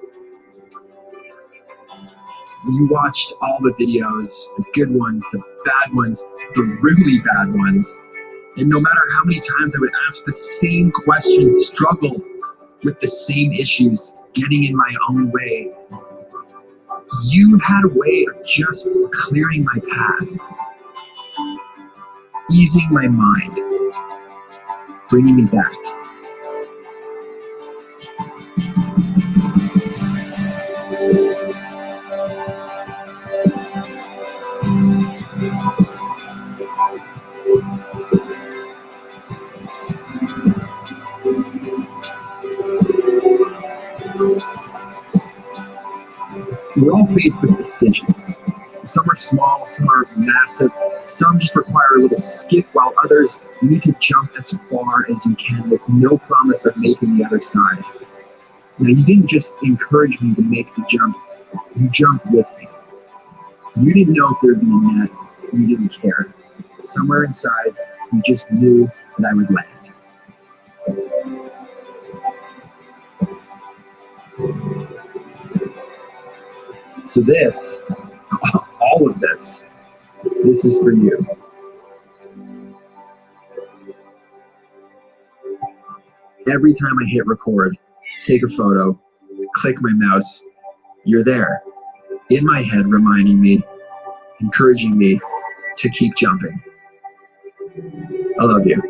You watched all the videos, the good ones, the bad ones, the really bad ones, and no matter how many times I would ask the same questions, struggle with the same issues, getting in my own way, you had a way of just clearing my path, easing my mind, bringing me back. We're all faced with decisions. Some are small, some are massive, some just require a little skip, while others you need to jump as far as you can with no promise of making the other side. Now, you didn't just encourage me to make the jump, you jumped with me. You didn't know if there would be a net, you didn't care. Somewhere inside, you just knew that I would land. So this, all of this is for you. Every time I hit record, take a photo, click my mouse, you're there, in my head, reminding me, encouraging me to keep jumping. I love you.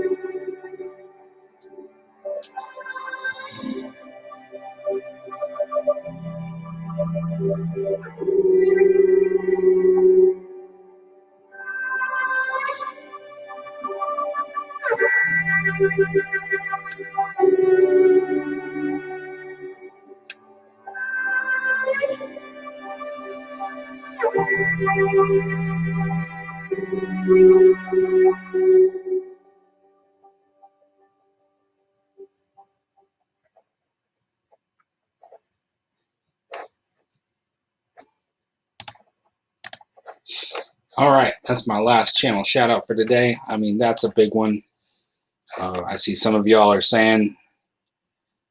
All right, that's my last channel shout out for today. I mean, that's a big one. I see some of y'all are saying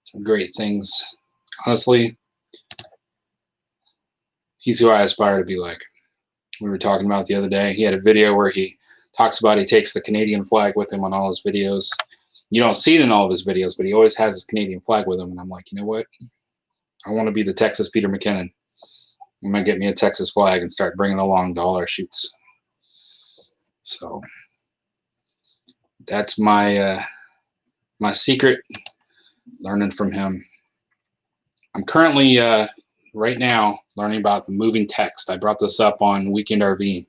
some great things. Honestly, he's who I aspire to be like. We were talking about the other day. He had a video where he talks about he takes the Canadian flag with him on all his videos. You don't see it in all of his videos, but he always has his Canadian flag with him. And I'm like, you know what? I want to be the Texas Peter McKinnon. I'm going to get me a Texas flag and start bringing along to all our shoots. So that's my my secret, learning from him. I'm currently right now learning about the moving text. I brought this up on Weekend RV,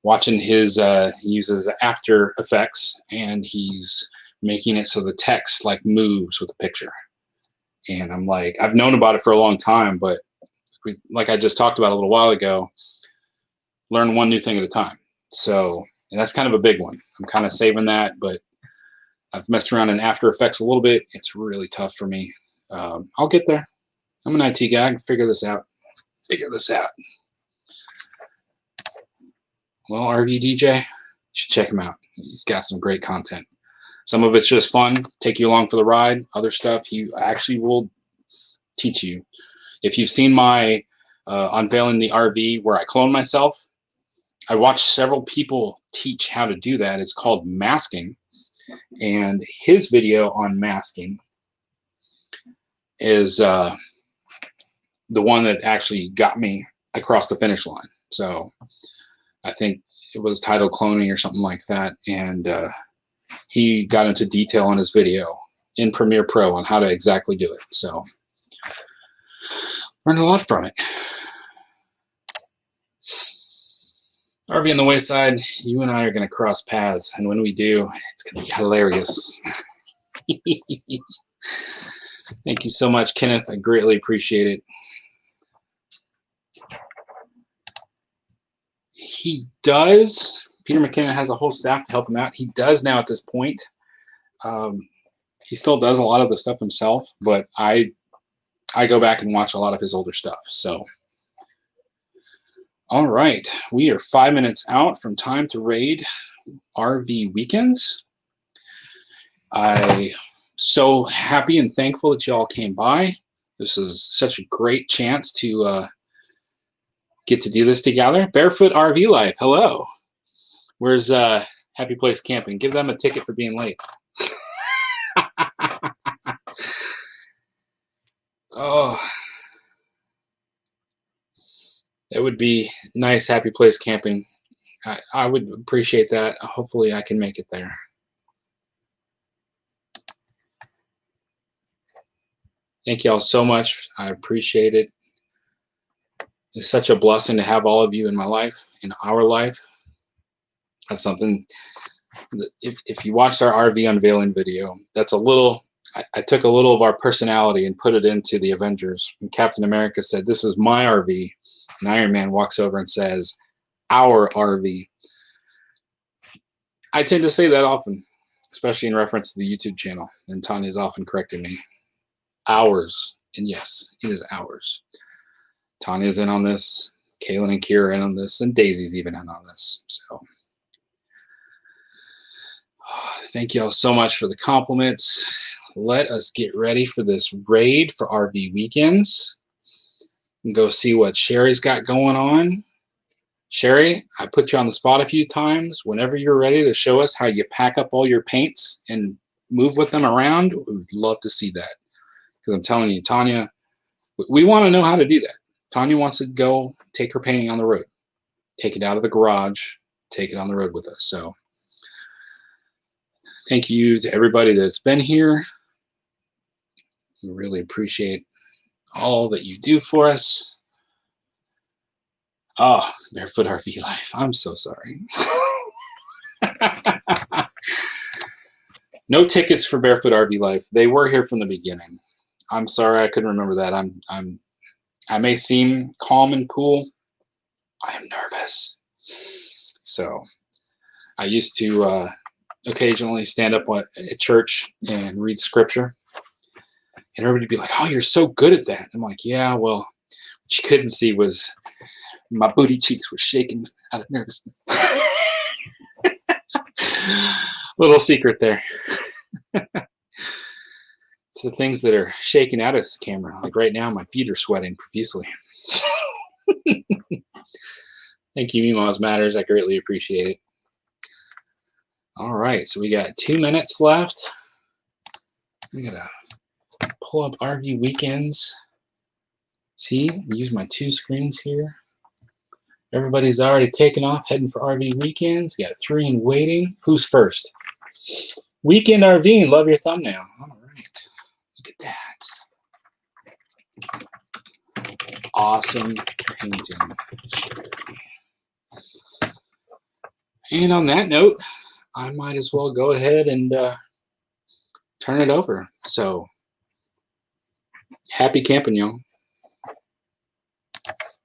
watching his he uses After Effects, and he's making it so the text like moves with the picture. And I'm like, I've known about it for a long time, but like I just talked about a little while ago, learn one new thing at a time. So, and that's kind of a big one. I'm kind of saving that, but I've messed around in After Effects a little bit. It's really tough for me. I'll get there. I'm an IT guy. I can figure this out. Well, RV DJ, you should check him out. He's got some great content. Some of it's just fun, take you along for the ride. Other stuff he actually will teach you. If you've seen my unveiling the RV where I clone myself, I watched several people teach how to do that. It's called masking. And his video on masking is the one that actually got me across the finish line. So I think it was titled Cloning or something like that. And he got into detail on his video in Premiere Pro on how to exactly do it. So learned a lot from it. RV on the Wayside, you and I are going to cross paths, and when we do, it's going to be hilarious. Thank you so much, Kenneth. I greatly appreciate it. He does. Peter McKinnon has a whole staff to help him out. He does now at this point. He still does a lot of the stuff himself, but I go back and watch a lot of his older stuff. So, all right, we are 5 minutes out from time to raid RV Weekends. I'm so happy and thankful that you all came by. This is such a great chance to get to do this together. Barefoot RV Life, hello. Where's Happy Place Camping? Give them a ticket for being late. Oh, it would be nice. Happy Place Camping. I would appreciate that. Hopefully I can make it there. Thank you all so much. I appreciate it. It's such a blessing to have all of you in my life, in our life. That's something that if you watched our RV unveiling video, that's a little, I took a little of our personality and put it into the Avengers. And Captain America said, "This is my RV." And Iron Man walks over and says, "Our RV." I tend to say that often, especially in reference to the YouTube channel. And Tanya is often correcting me. Ours. And yes, it is ours. Tanya's in on this. Kaylin and Kira are in on this. And Daisy's even in on this. So thank you all so much for the compliments. Let us get ready for this raid for RV Weekends and go see what Sherry's got going on. Sherry, I put you on the spot a few times. Whenever you're ready to show us how you pack up all your paints and move with them around, we would love to see that. Because I'm telling you, Tanya, we want to know how to do that. Tanya wants to go take her painting on the road. Take it out of the garage, take it on the road with us. So thank you to everybody that's been here. We really appreciate all that you do for us. Oh, Barefoot RV Life. I'm so sorry. No tickets for Barefoot RV Life. They were here from the beginning. I'm sorry I couldn't remember that. I may seem calm and cool. I am nervous. So I used to occasionally stand up at church and read scripture. And everybody would be like, "Oh, you're so good at that." I'm like, "Yeah, well," what you couldn't see was my booty cheeks were shaking out of nervousness. Little secret there. It's the things that are shaking out of this camera. Like right now, my feet are sweating profusely. Thank you, Mima's Matters. I greatly appreciate it. All right, so we got 2 minutes left. I'm gonna pull up RV Weekends. See, use my 2 screens here. Everybody's already taken off, heading for RV Weekends. Got 3 in waiting. Who's first? Weekend RV. Love your thumbnail. All right, look at that. Awesome painting. And on that note, I might as well go ahead and turn it over. So happy camping, y'all.